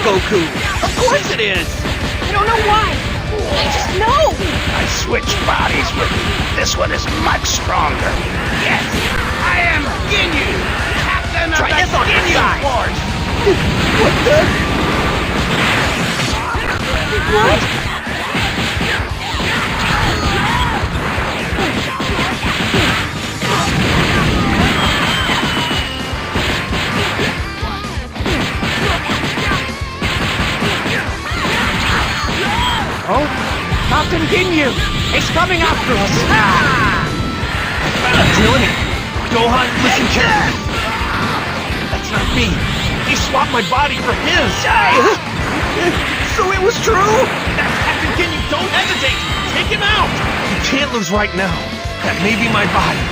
Goku! Of course it is! I don't know why. I just know. I switched bodies with you. This one is much stronger. Yes, I am Ginyu, captain of Try the this on your Ginyu side. Force. What? Oh? Captain Ginyu! He's coming after us! Krillin, Gohan, listen carefully. That's not me. He swapped my body for his. So it was true? That's Captain Ginyu. Don't hesitate. Take him out. You can't lose right now. That may be my body.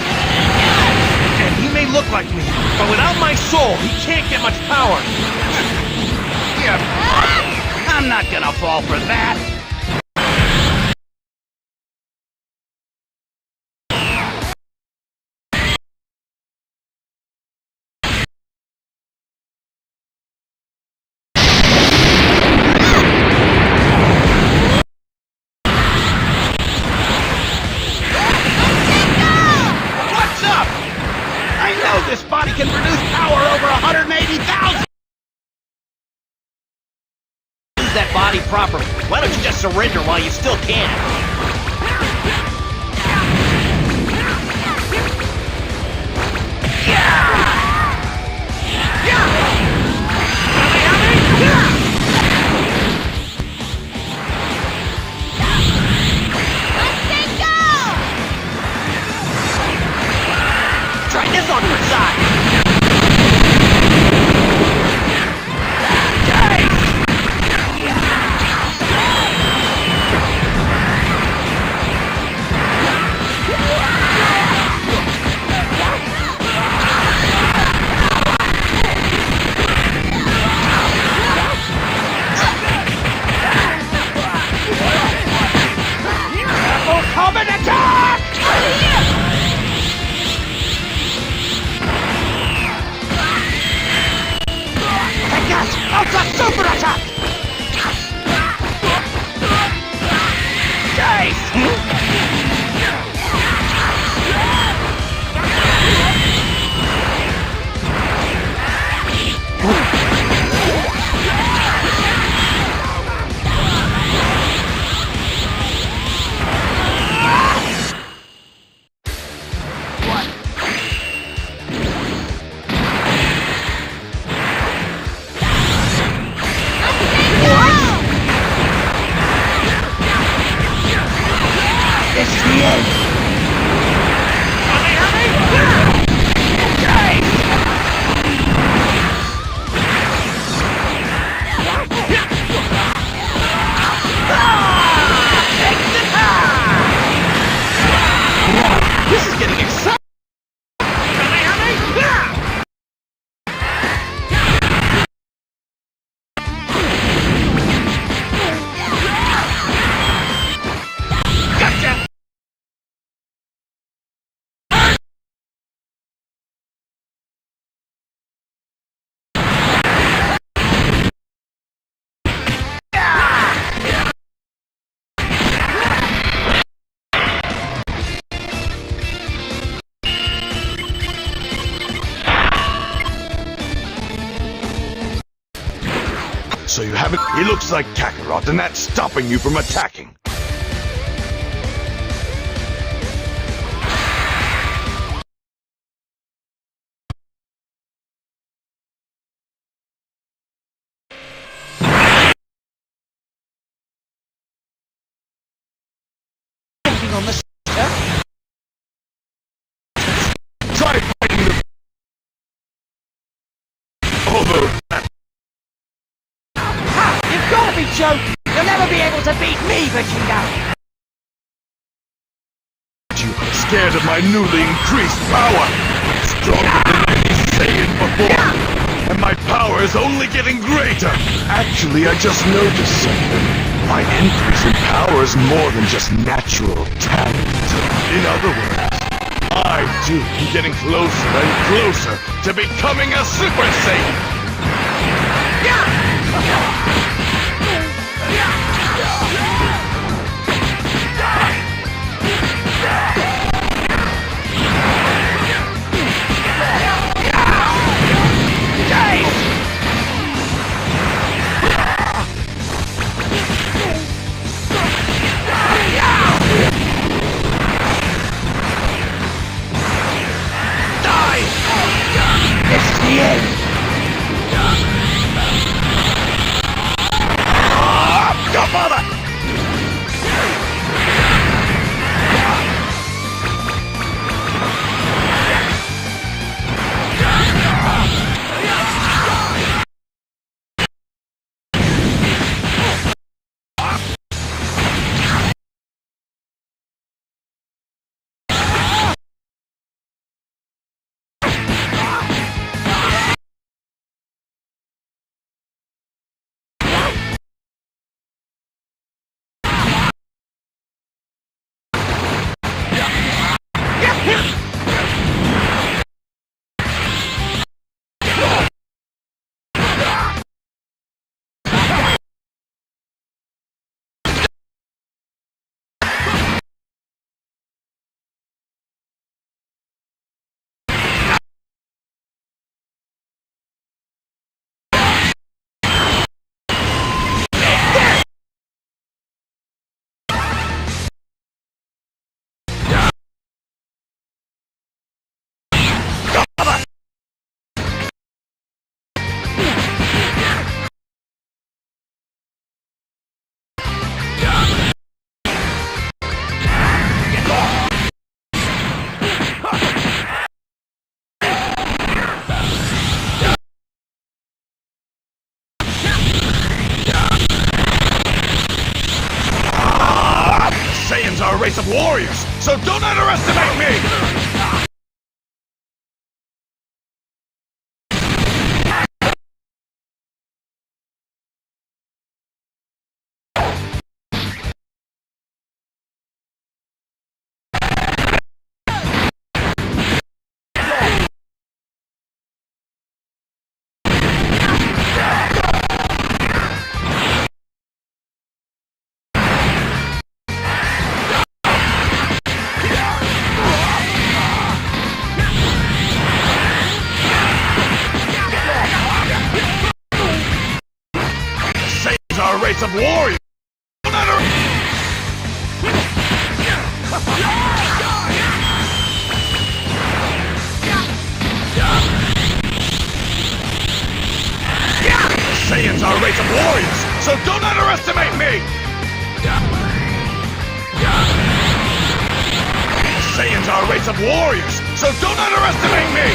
And he may look like me, but without my soul, he can't get much power. Yeah. I'm not gonna fall for that. What's up? I know this body can produce power over 180,000! Use that body properly. Why don't you just surrender while you still can? Try this on your side. Combat attack! Ultra super attack! This is the end! This is getting exciting! So you haven't... He looks like Kakarot, and that's stopping you from attacking. On the Try fighting the... Although that... You've got to be joking! You'll never be able to beat me, Vegeta! You are scared of my newly increased power. Stronger than any Saiyan before. And my power is only getting greater. Actually, I just noticed something. My increase in power is more than just natural talent. In other words, I too am getting closer and closer to becoming a Super Saiyan. Saiyans are a race of warriors, so don't underestimate me! Are a race of warriors. Saiyans are a race of warriors, so don't underestimate me! Saiyans are a race of warriors, so don't underestimate me!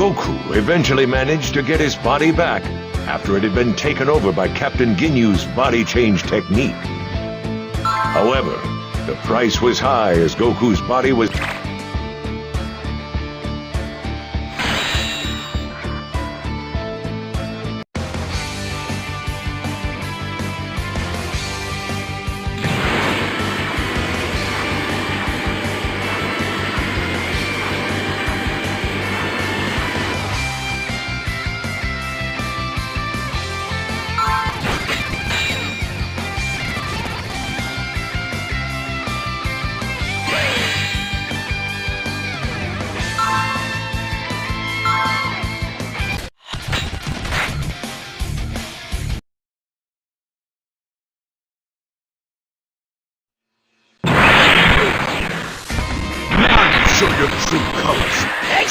Goku eventually managed to get his body back after it had been taken over by Captain Ginyu's body change technique. However, the price was high as Goku's body was... show your true colors.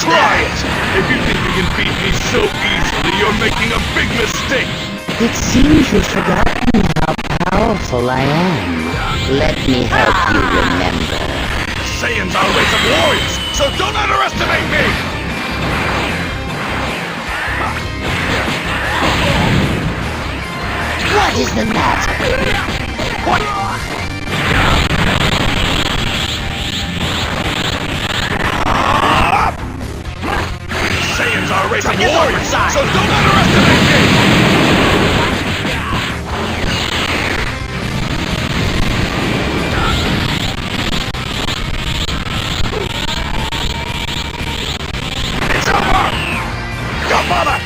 Try it! If you think you can beat me so easily, you're making a big mistake! It seems you've forgotten how powerful I am. Let me help you remember. Saiyans are a race of warriors, so don't underestimate me! What is the matter? What? Saiyans are a race of warriors, so don't underestimate me! It's over! Go, mother!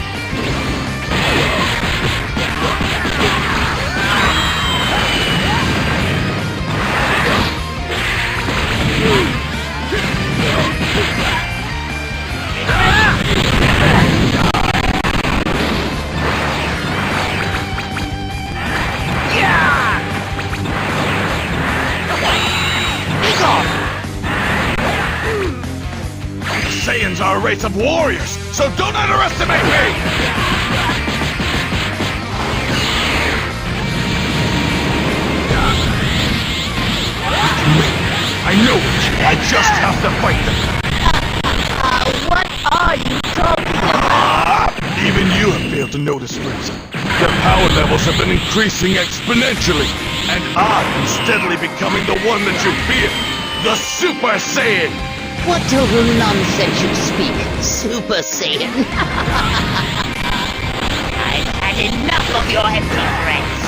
Saiyans are a race of warriors, so don't underestimate me! I know it. I just have to fight them. What are you talking about? Even you have failed to notice, Frieza. Their power levels have been increasing exponentially, and I am steadily becoming the one that you fear, the Super Saiyan! What total nonsense you speak, Super Saiyan! I've had enough of your empty threats!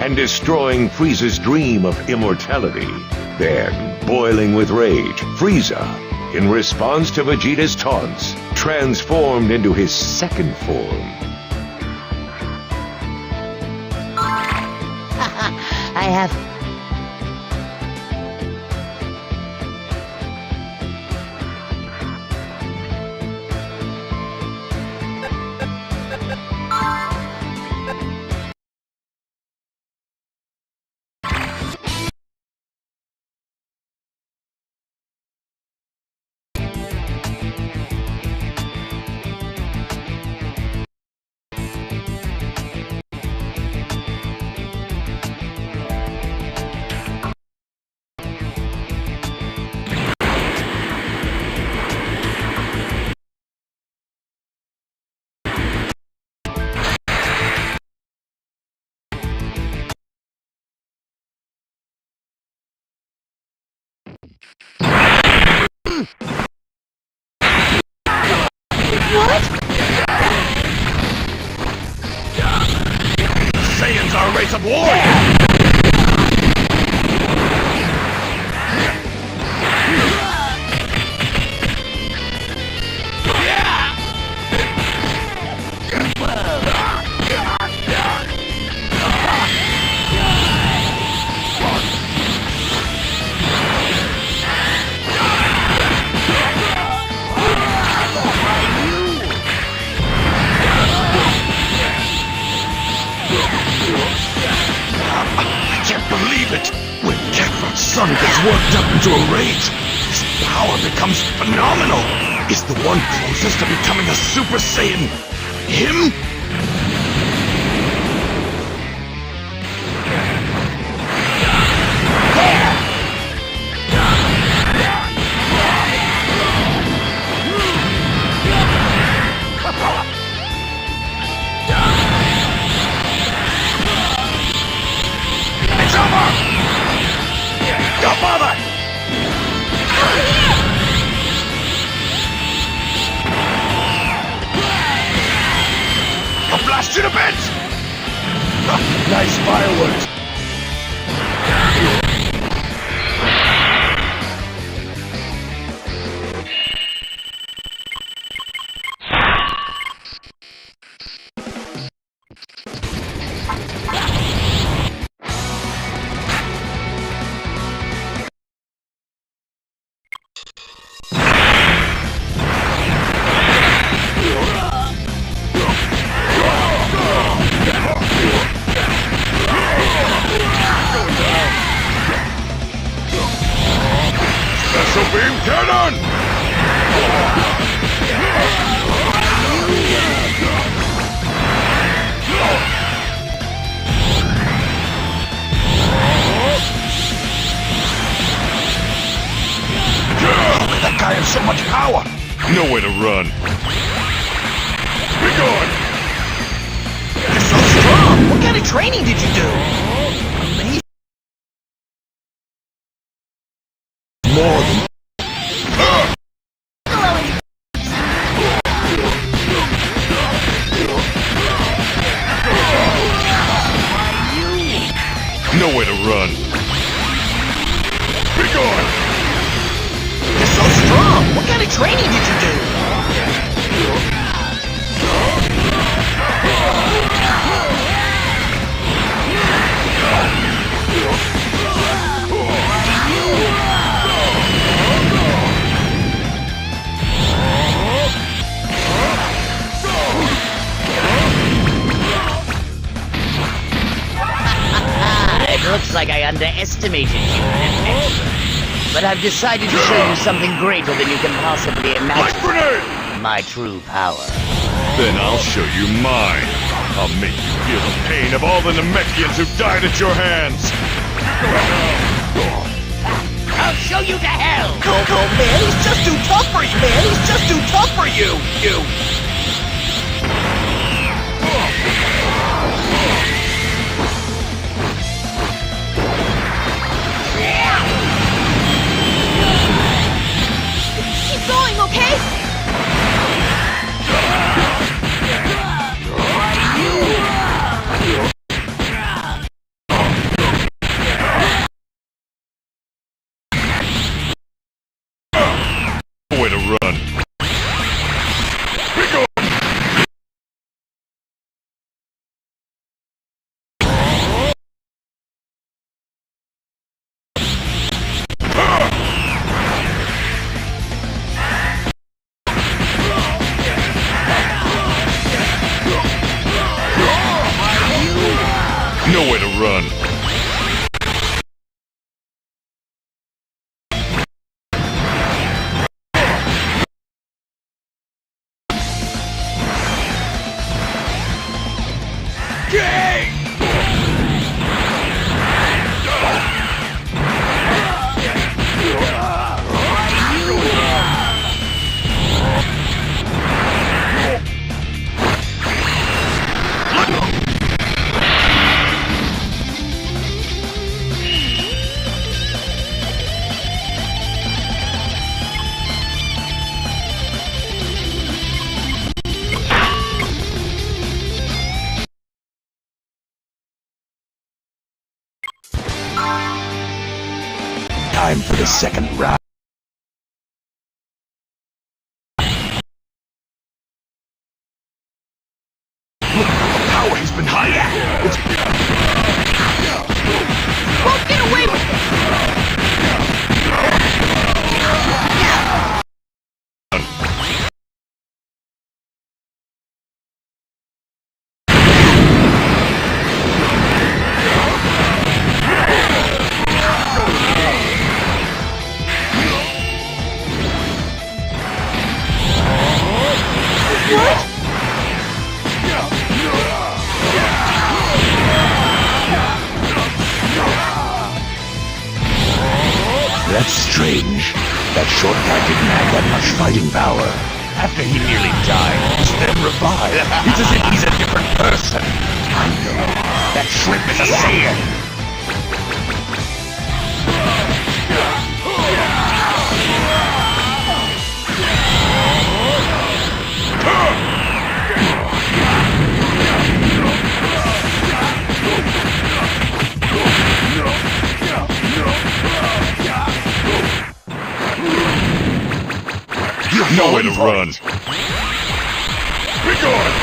And destroying Frieza's dream of immortality. Then, boiling with rage, Frieza, in response to Vegeta's taunts, transformed into his second form. I have... What? Saiyans are a race of warriors! son gets worked up into a rage, his power becomes phenomenal. Is the one closest to becoming a Super Saiyan him? It's over! Don't bother! I'll blast you to bits! Nice fireworks! Special beam cannon! That guy has so much power! Nowhere to run. Be gone! You're so strong! What kind of training did you do? Amazing. More than... Nowhere to run. Be gone! You're so strong! What kind of training did you do? It looks like I underestimated you. But I've decided to show you something greater than you can possibly Light imagine. grenade! My true power. Then I'll show you mine. I'll make you feel the pain of all the Namekians who died at your hands. I'll show you to hell! Goku, man, he's just too tough for you! Man, he's just too tough for you! Keep going, okay? Nowhere to run. Be gone! Nowhere to run. Time for the second round. Look at the power he's been hiding! It's... Won't get away with it! That's strange. That short guy didn't have that much fighting power. After he nearly died, he's then revived. It's as if he's a different person. I know. That shrimp is a Saiyan. You have nowhere to run. Be gone!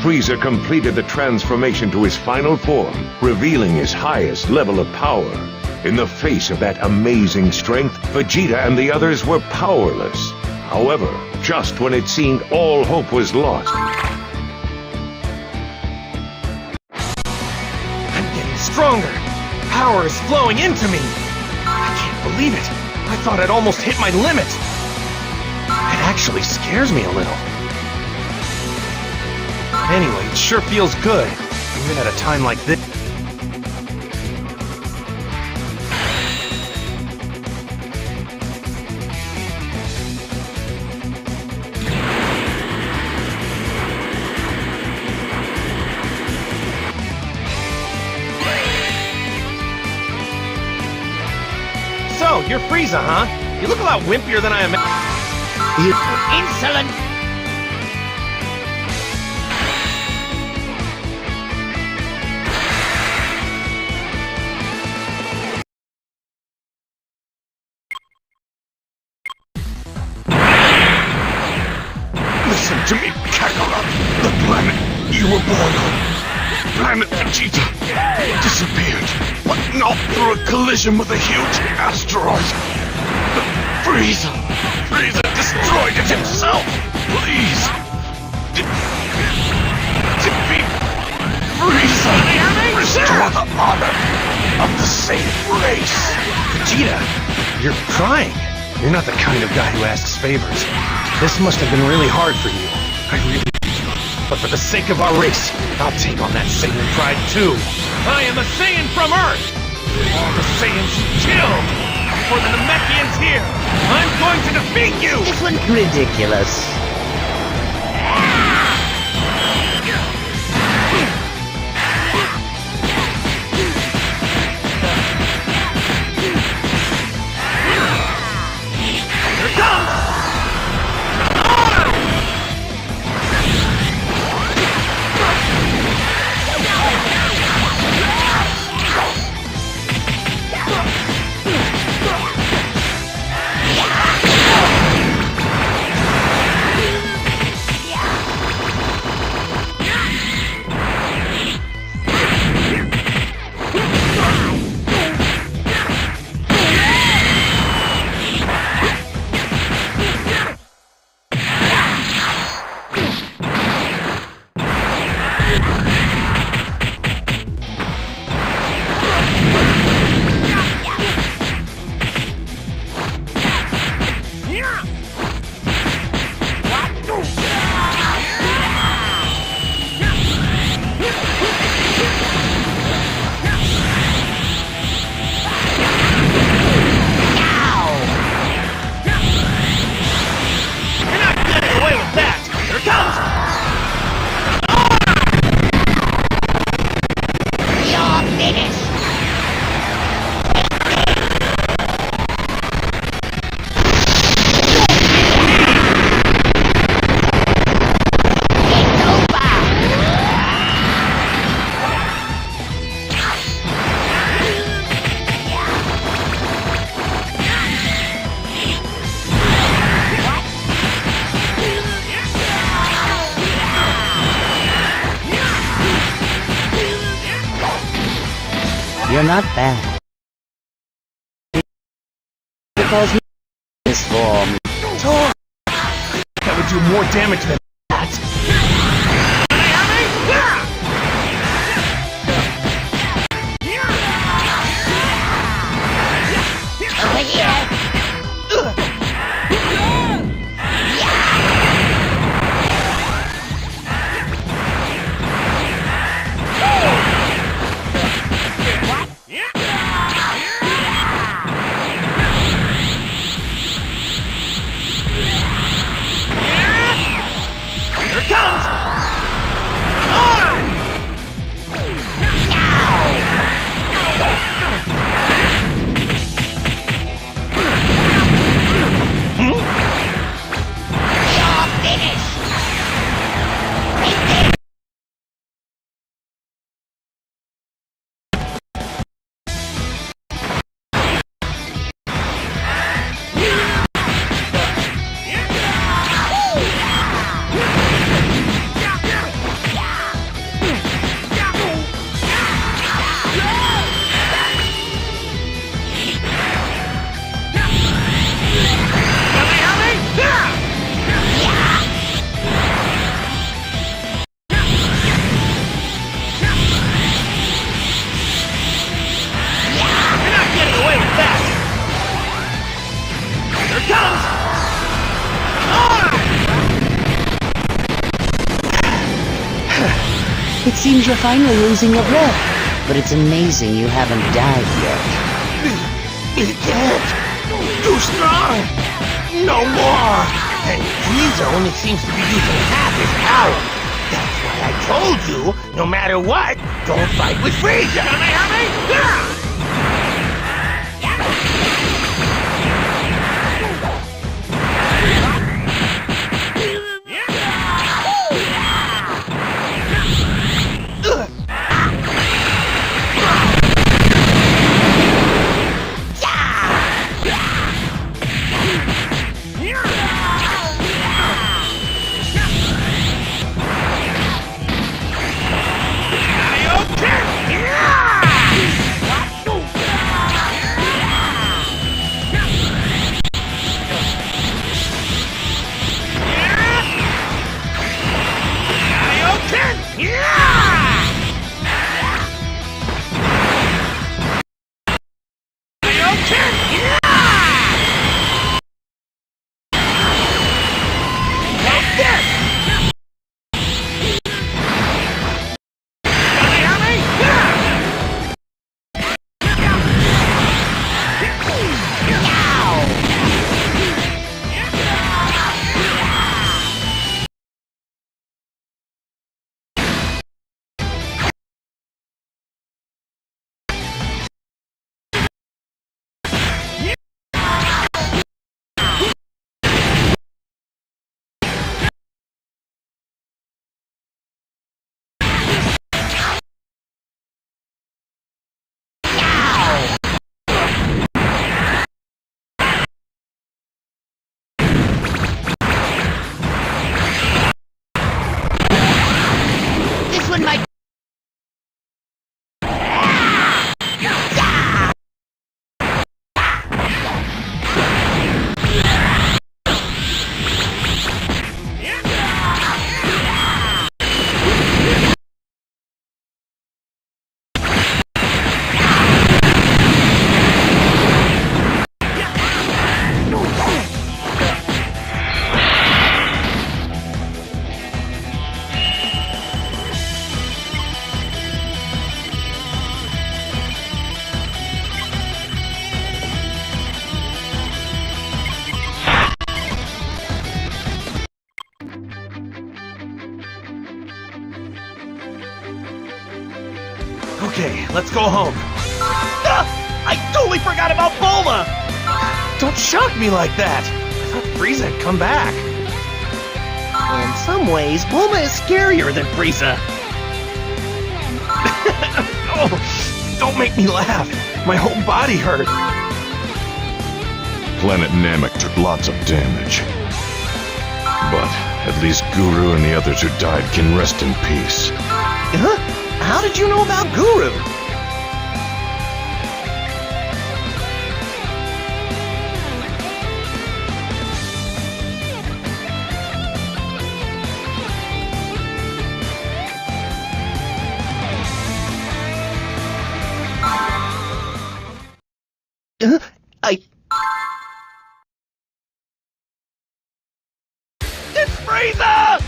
Frieza completed the transformation to his final form, revealing his highest level of power. In the face of that amazing strength, Vegeta and the others were powerless. However, just when it seemed all hope was lost, I'm getting stronger. Power is flowing into me. I can't believe it. I thought I'd almost hit my limit. It actually scares me a little. Anyway, it sure feels good, even at a time like this. So, you're Frieza, huh? You look a lot wimpier than I am. You insolent! Listen to me, Kakarot. The planet you were born on, planet Vegeta, disappeared, but not through a collision with a huge asteroid. Frieza destroyed it himself. Please, defeat Frieza. Restore the honor of the Saiyan race. Vegeta, you're crying. You're not the kind of guy who asks favors. This must have been really hard for you. I really... But for the sake of our race, I'll take on that Saiyan pride too. I am a Saiyan from Earth! All the Saiyans you killed! For the Namekians here! I'm going to defeat you! This one's ridiculous. you're not bad. Because this form. That would do more damage than that. Over here! Here it comes! It seems you're finally losing your breath, but it's amazing you haven't died yet. You can't! Too strong! No more! And Frieza only seems to be using half his power. That's why I told you, no matter what, don't fight with Frieza! Okay, let's go home. Ah! I totally forgot about Bulma! Don't shock me like that! I thought Frieza had come back. In some ways, Bulma is scarier than Frieza. Oh, don't make me laugh. My whole body hurt. Planet Namek took lots of damage. But at least Guru and the others who died can rest in peace. Huh? How did you know about Guru? It's Frieza!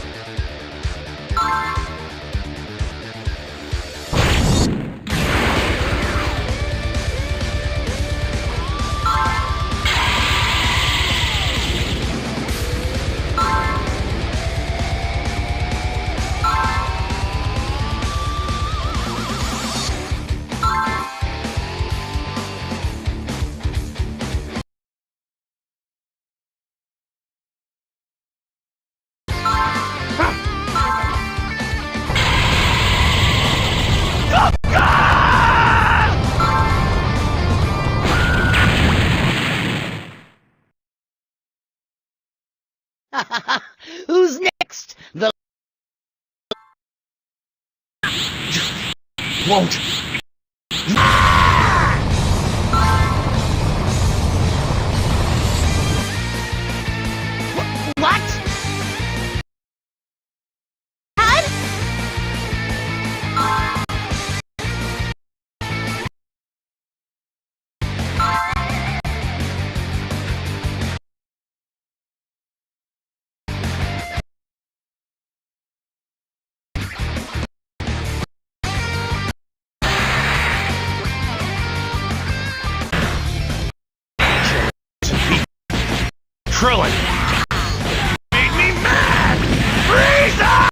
Who's next? The Won't. what? Dad? Krillin! Made me mad! Frieza!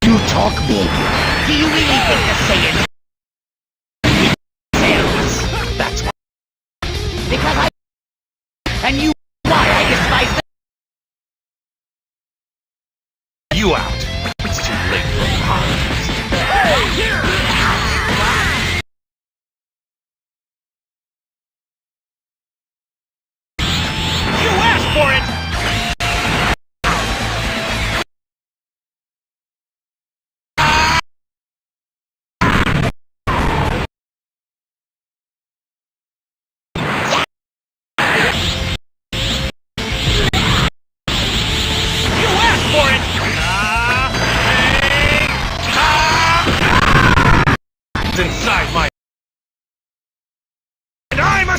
You talk big. Do you really think the Saiyans? That's why. Because I. And you. Why I despise them. You out. It's too late for apologies. You asked for it! Inside my... And I'm a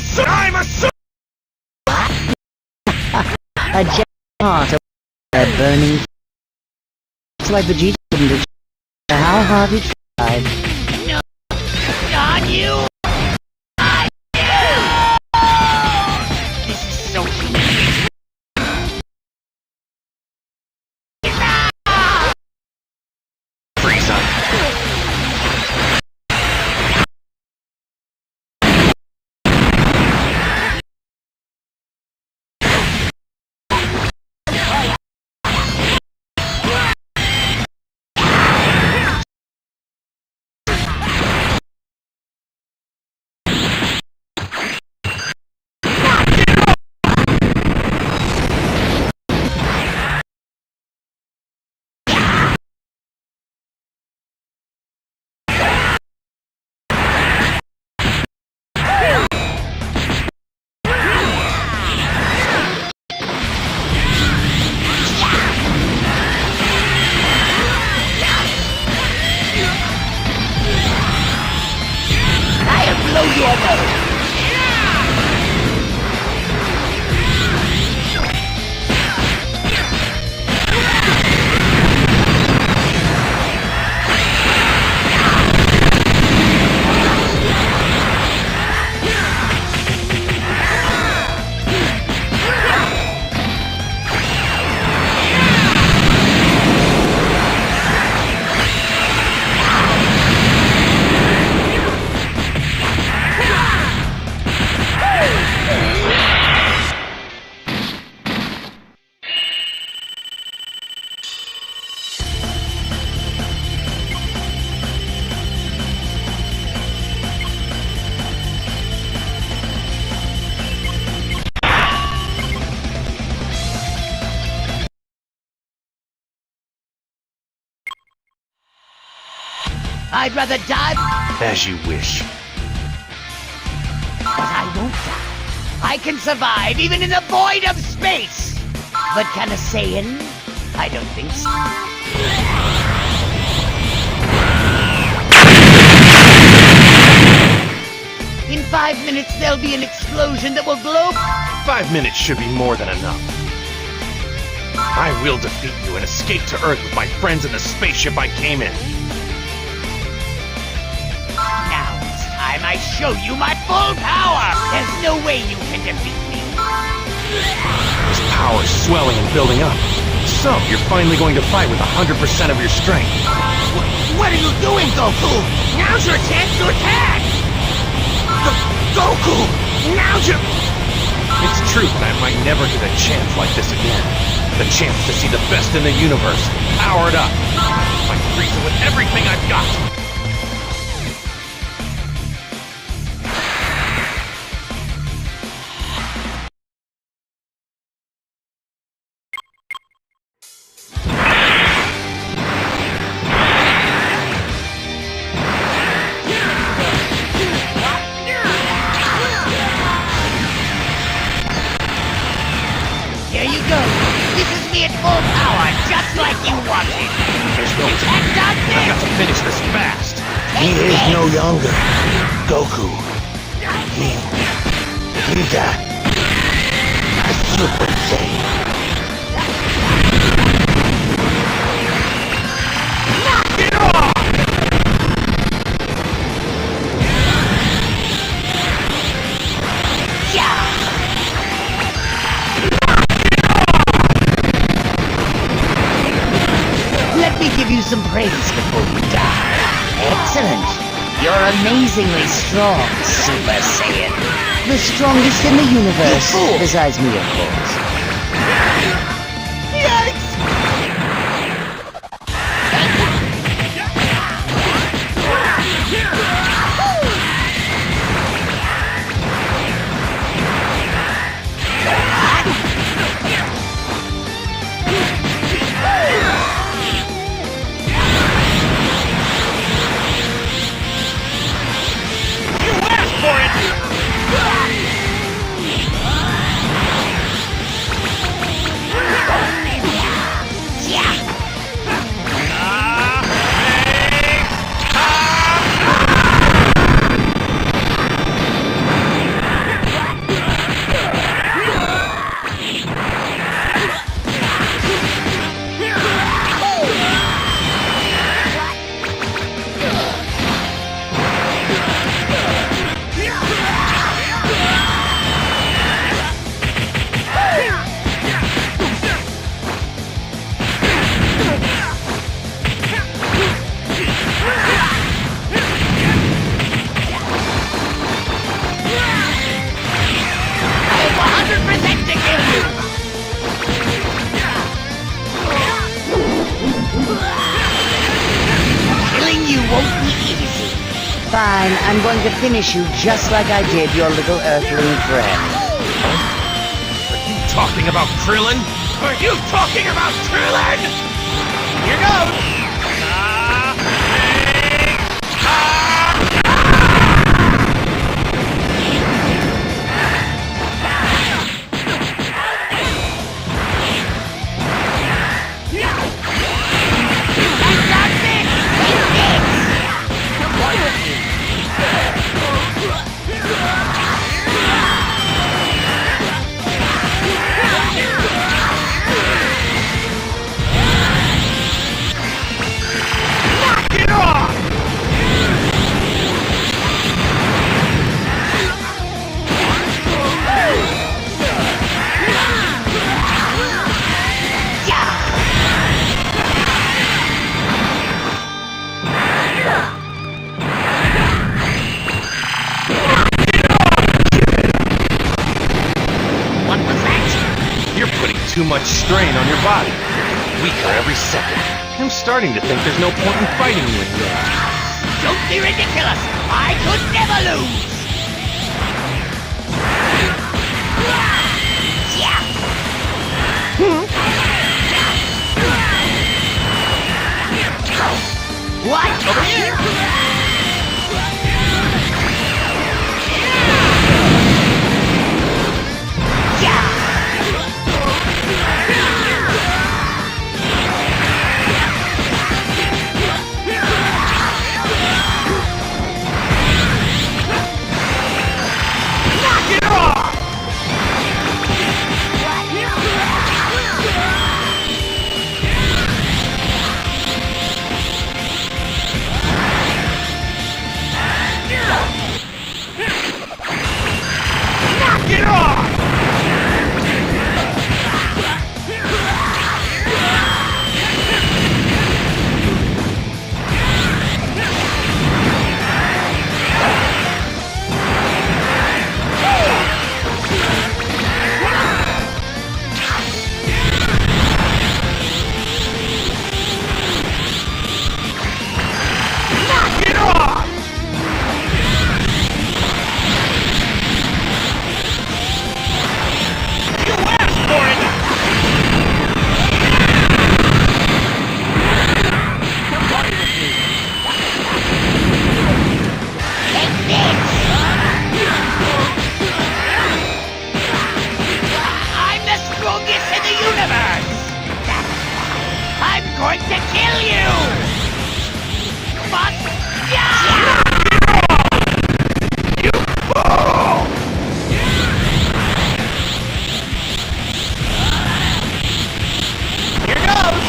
A jet heart of a burning. It's like Vegeta didn't. How hard he tried. No, not you. This is so humiliating. Frieza. I'd rather die, As you wish. but I won't die. I can survive even in the void of space. But can a Saiyan? I don't think so. In 5 minutes, there'll be an explosion that will blow. 5 minutes should be more than enough. I will defeat you and escape to Earth with my friends in the spaceship I came in. Now it's time I show you my full power. There's no way you can defeat me. This power is swelling and building up. So, you're finally going to fight with 100% of your strength. What are you doing, Goku? Now's your chance to attack! Goku! Now's your... It's true that I might never get a chance like this again. The chance to see the best in the universe, powered up. Fight Frieza with everything I've got. Here you go. This is me at full power, just like you wanted. There's no time. I've got to finish this fast. He is no longer Goku. He got a Super Saiyan. Knock it off! Let me give you some praise before you die. Excellent. You're amazingly strong, Super Saiyan. The strongest in the universe, besides me, of course. Yikes! Fine, I'm going to finish you just like I did your little earthling friend. Are you talking about Krillin? Are you talking about Krillin? Here goes! Too much strain on your body. You're weaker every second. I'm starting to think there's no point in fighting you anymore. Don't be ridiculous! I could never lose! What? Over here! going to kill you! But... You fool! Here goes!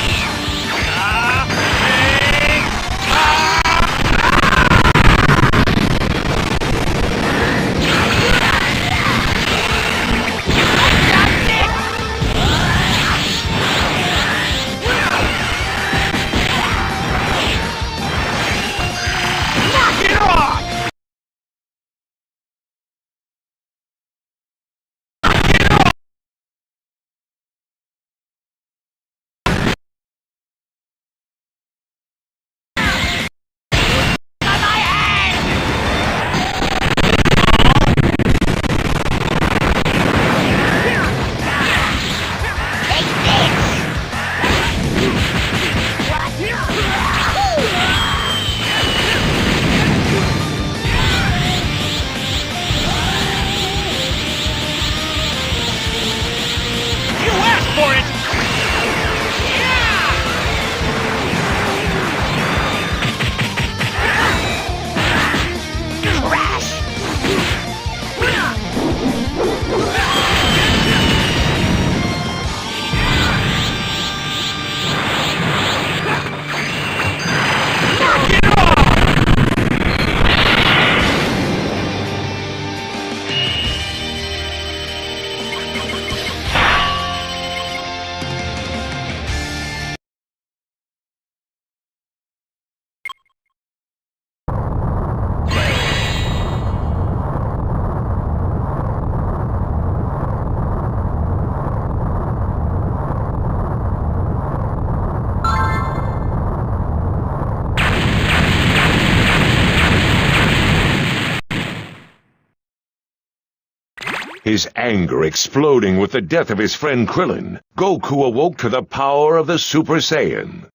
His anger exploding with the death of his friend Krillin, Goku awoke to the power of the Super Saiyan.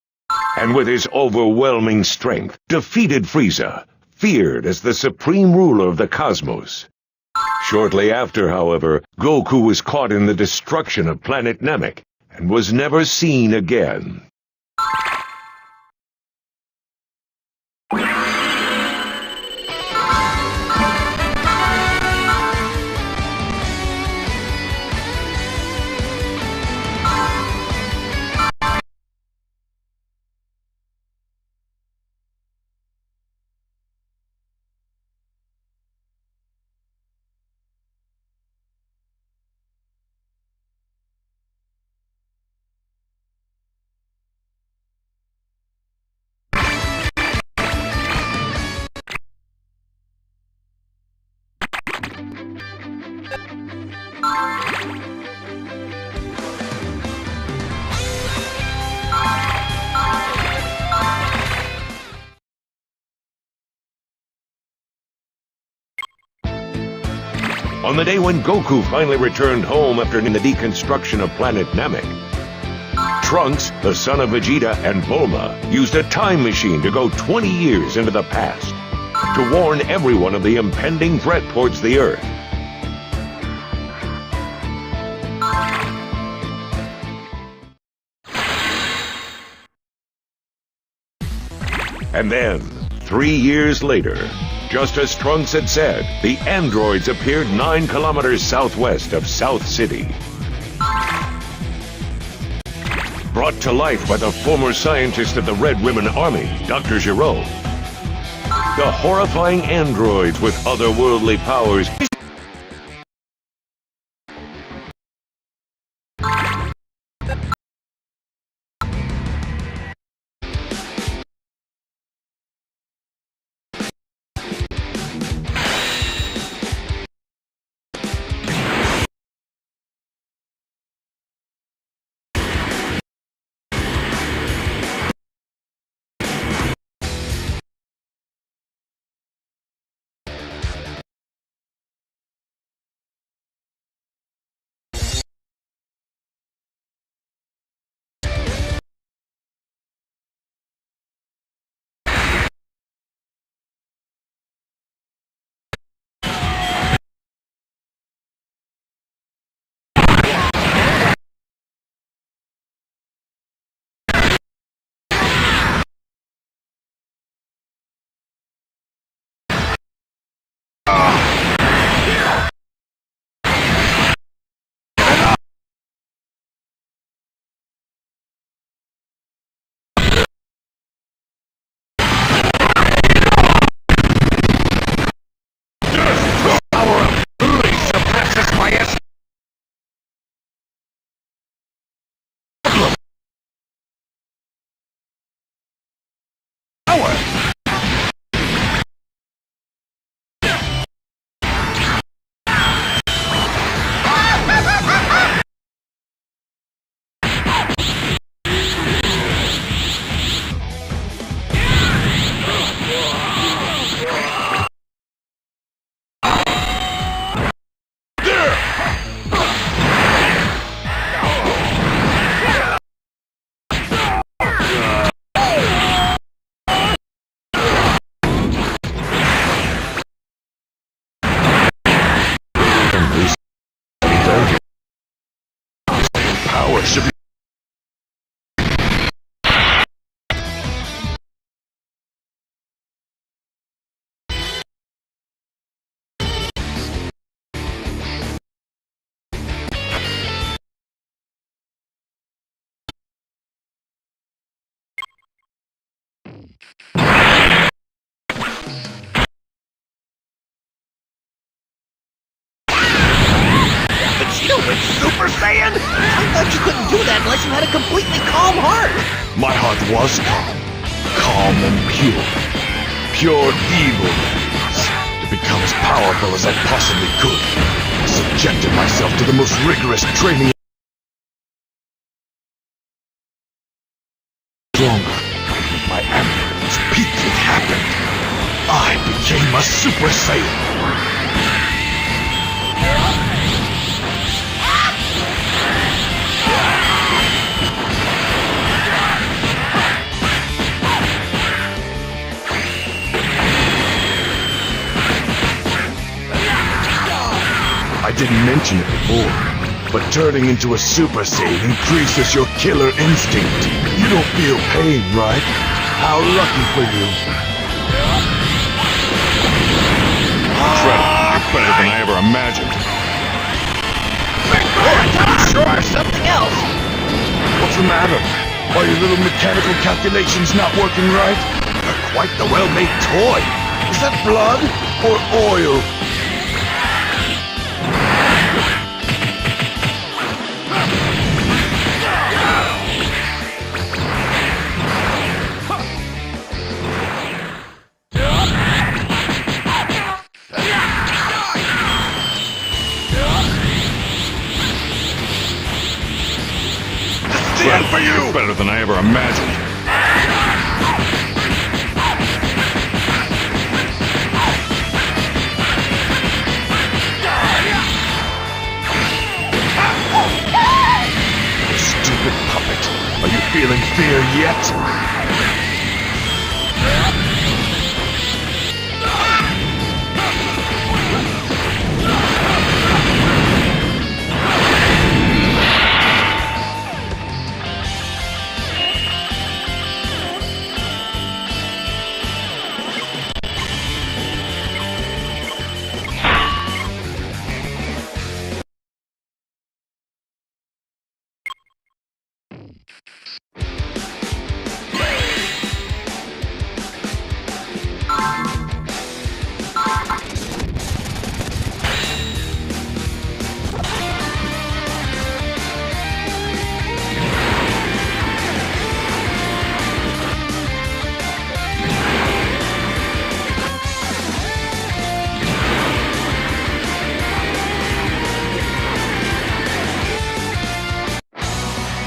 And with his overwhelming strength, defeated Frieza, feared as the supreme ruler of the cosmos. Shortly after, however, Goku was caught in the destruction of planet Namek, and was never seen again. On the day when Goku finally returned home after the deconstruction of planet Namek, Trunks, the son of Vegeta and Bulma, used a time machine to go 20 years into the past, to warn everyone of the impending threat towards the Earth. And then, 3 years later, just as Trunks had said, the androids appeared 9 kilometers southwest of South City. Brought to life by the former scientist of the Red Ribbon Army, Dr. Giro. The horrifying androids with otherworldly powers Power should be... Vegeta went Super Saiyan? I thought you couldn't do that unless you had a completely calm heart. My heart was calm. Calm and pure. Pure evil. To become as powerful as I possibly could, I subjected myself to the most rigorous training. Stronger. My ambience peaked. It happened. I became a Super Saiyan. I didn't mention it before, but turning into a Super Saiyan increases your killer instinct. You don't feel pain, right? How lucky for you. Shredder, you're better than I ever imagined. Sure, something else. What's the matter? Are your little mechanical calculations not working right? You're quite the well-made toy. Is that blood or oil? For you! You're better than I ever imagined. You stupid puppet. Are you feeling fear yet?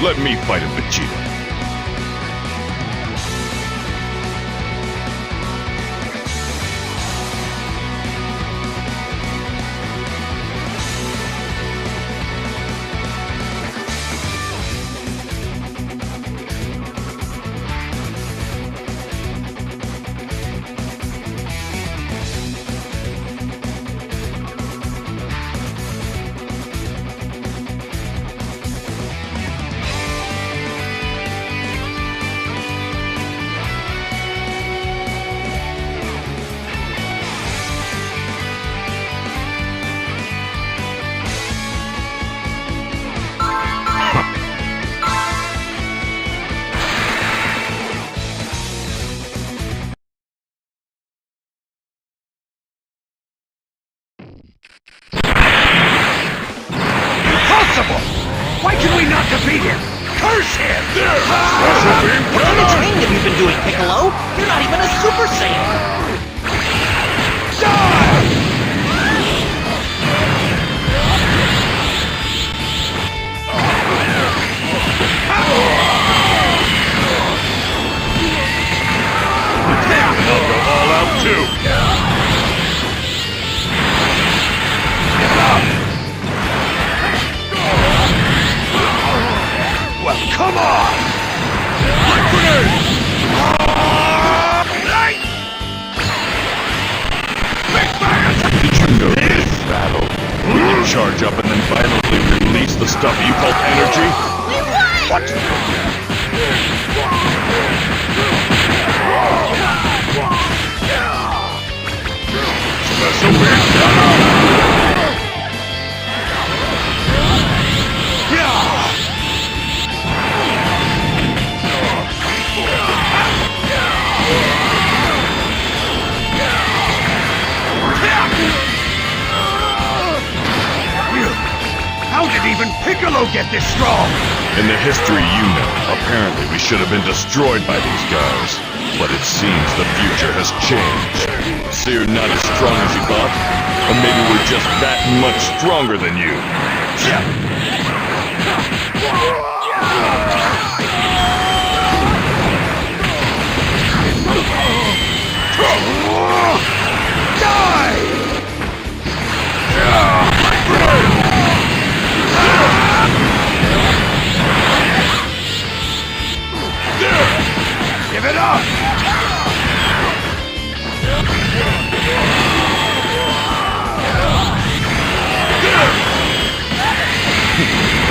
Let me fight him, Vegeta. What kind of training have you been doing, Piccolo? You're not even a Super Saiyan! I'll go all out too! Well, come on! Light grenade! Did you know this battle? We can charge up and then violently release the stuff you call energy? What? Special How did even Piccolo get this strong? In the history you know, apparently we should have been destroyed by these guys. But it seems the future has changed. So you're not as strong as you thought? Or maybe we're just that much stronger than you. Give it up!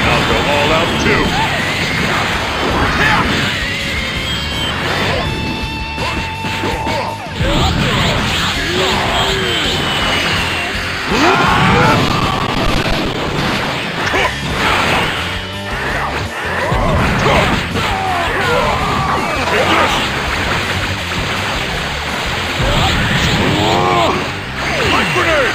I'll go all out too! Light grenade!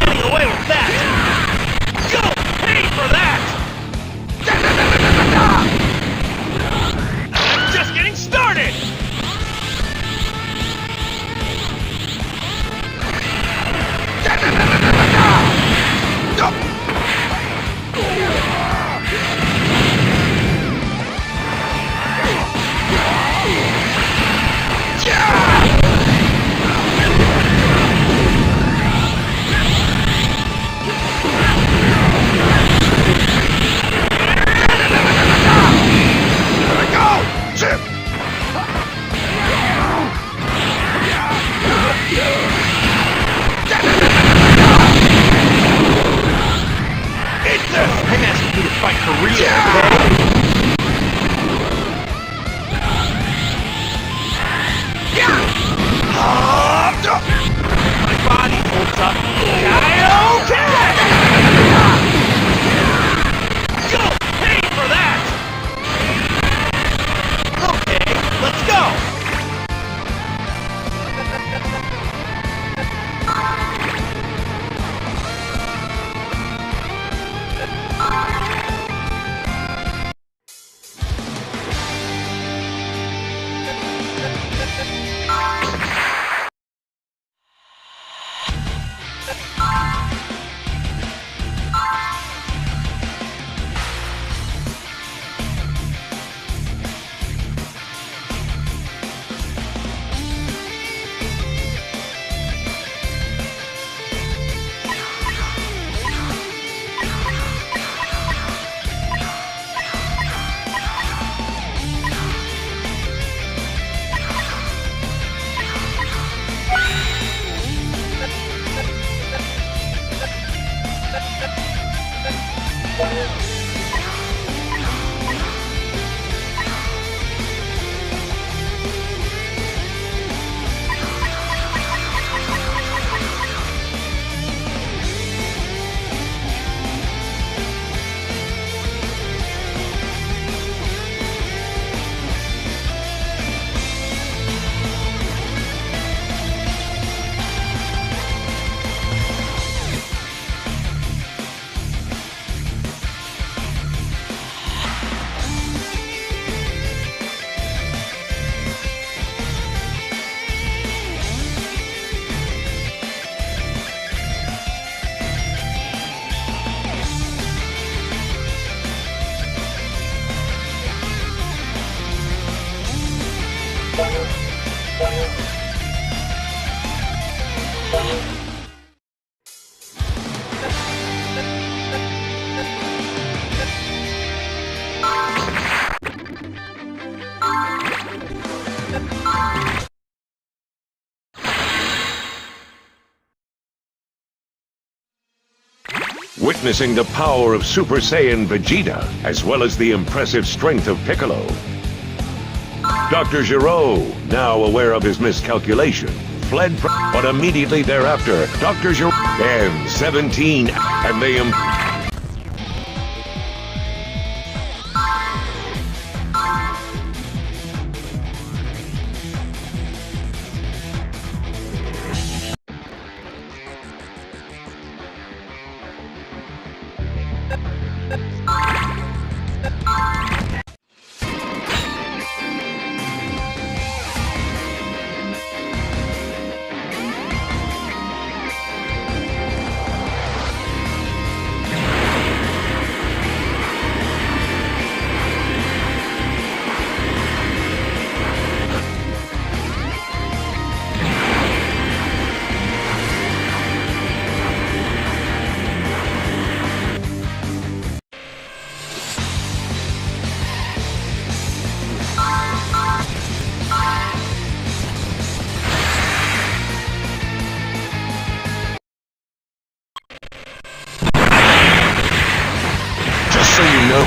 Getting away with that! You'll pay for that! I'm just getting started! I'm asking you to fight for real, okay? My body holds up. Okay! You'll pay for that! Okay, let's go! Witnessing the power of Super Saiyan Vegeta, as well as the impressive strength of Piccolo. Dr. Gero, now aware of his miscalculation, fled but immediately thereafter, Dr. Gero and 17 and they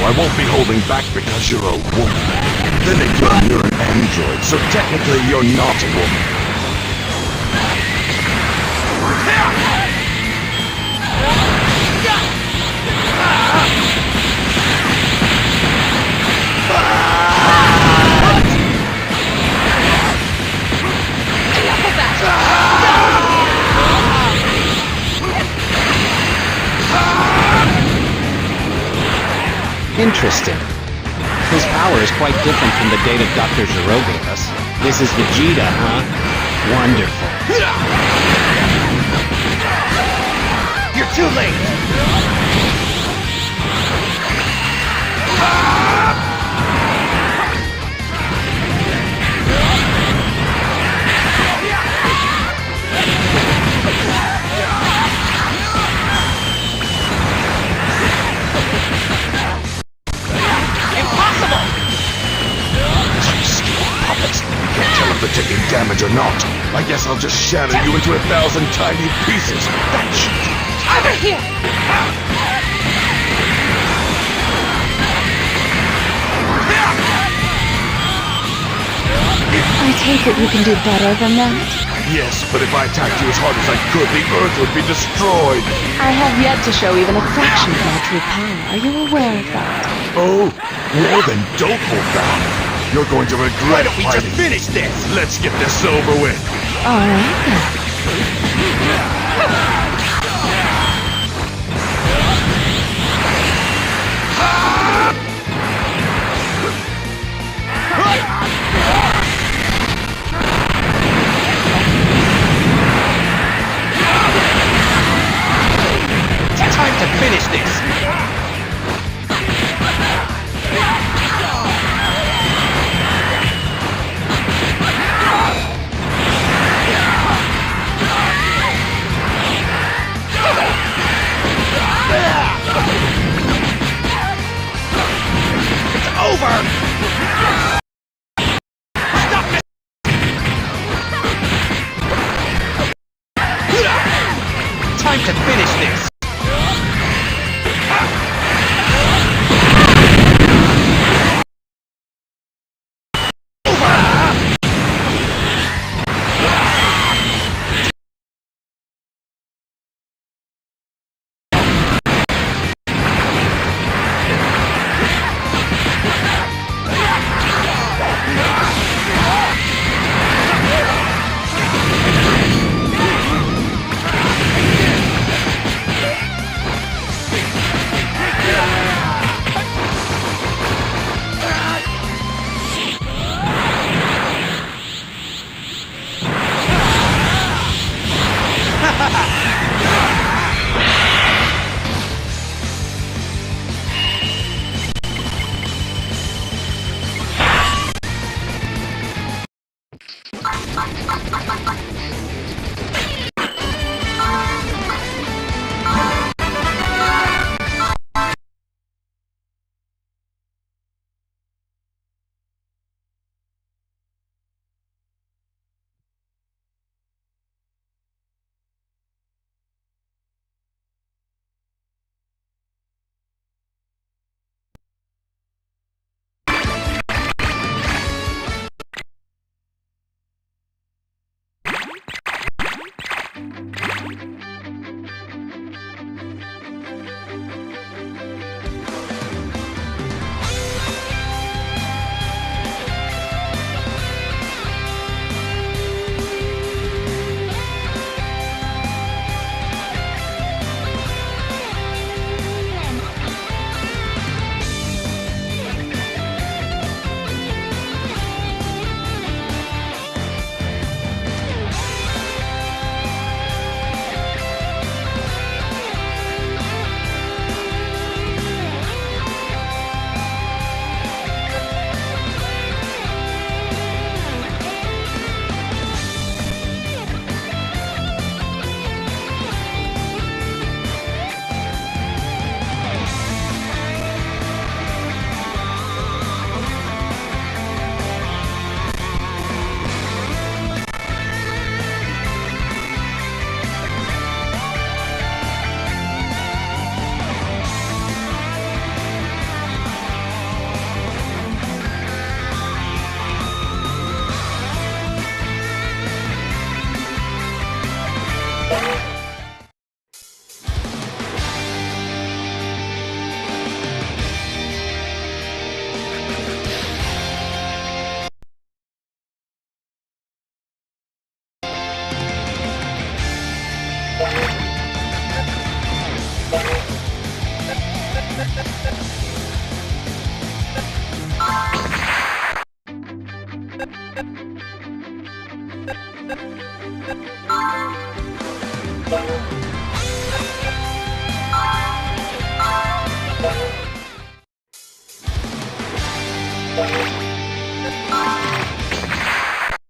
I won't be holding back because you're a woman. Then again, you're an android, so technically you're not a woman. Interesting. His power is quite different from the data Dr. Giro gave us. This is Vegeta, huh? Wonderful. You're too late! They're taking damage or not. I guess I'll just shatter you into 1,000 tiny pieces. That's Over here! I take it you can do better than that? yes, but if I attacked you as hard as I could, the Earth would be destroyed. I have yet to show even a fraction of my true power. Are you aware of that? Oh, well then don't hold back. You're going to regret Why don't we fighting. just finish this? Let's get this over with. All right then. Time to finish this! It's over! Stop it! Time to finish this!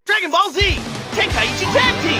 Dragon Ball Z! Tenkaichi Tag Team!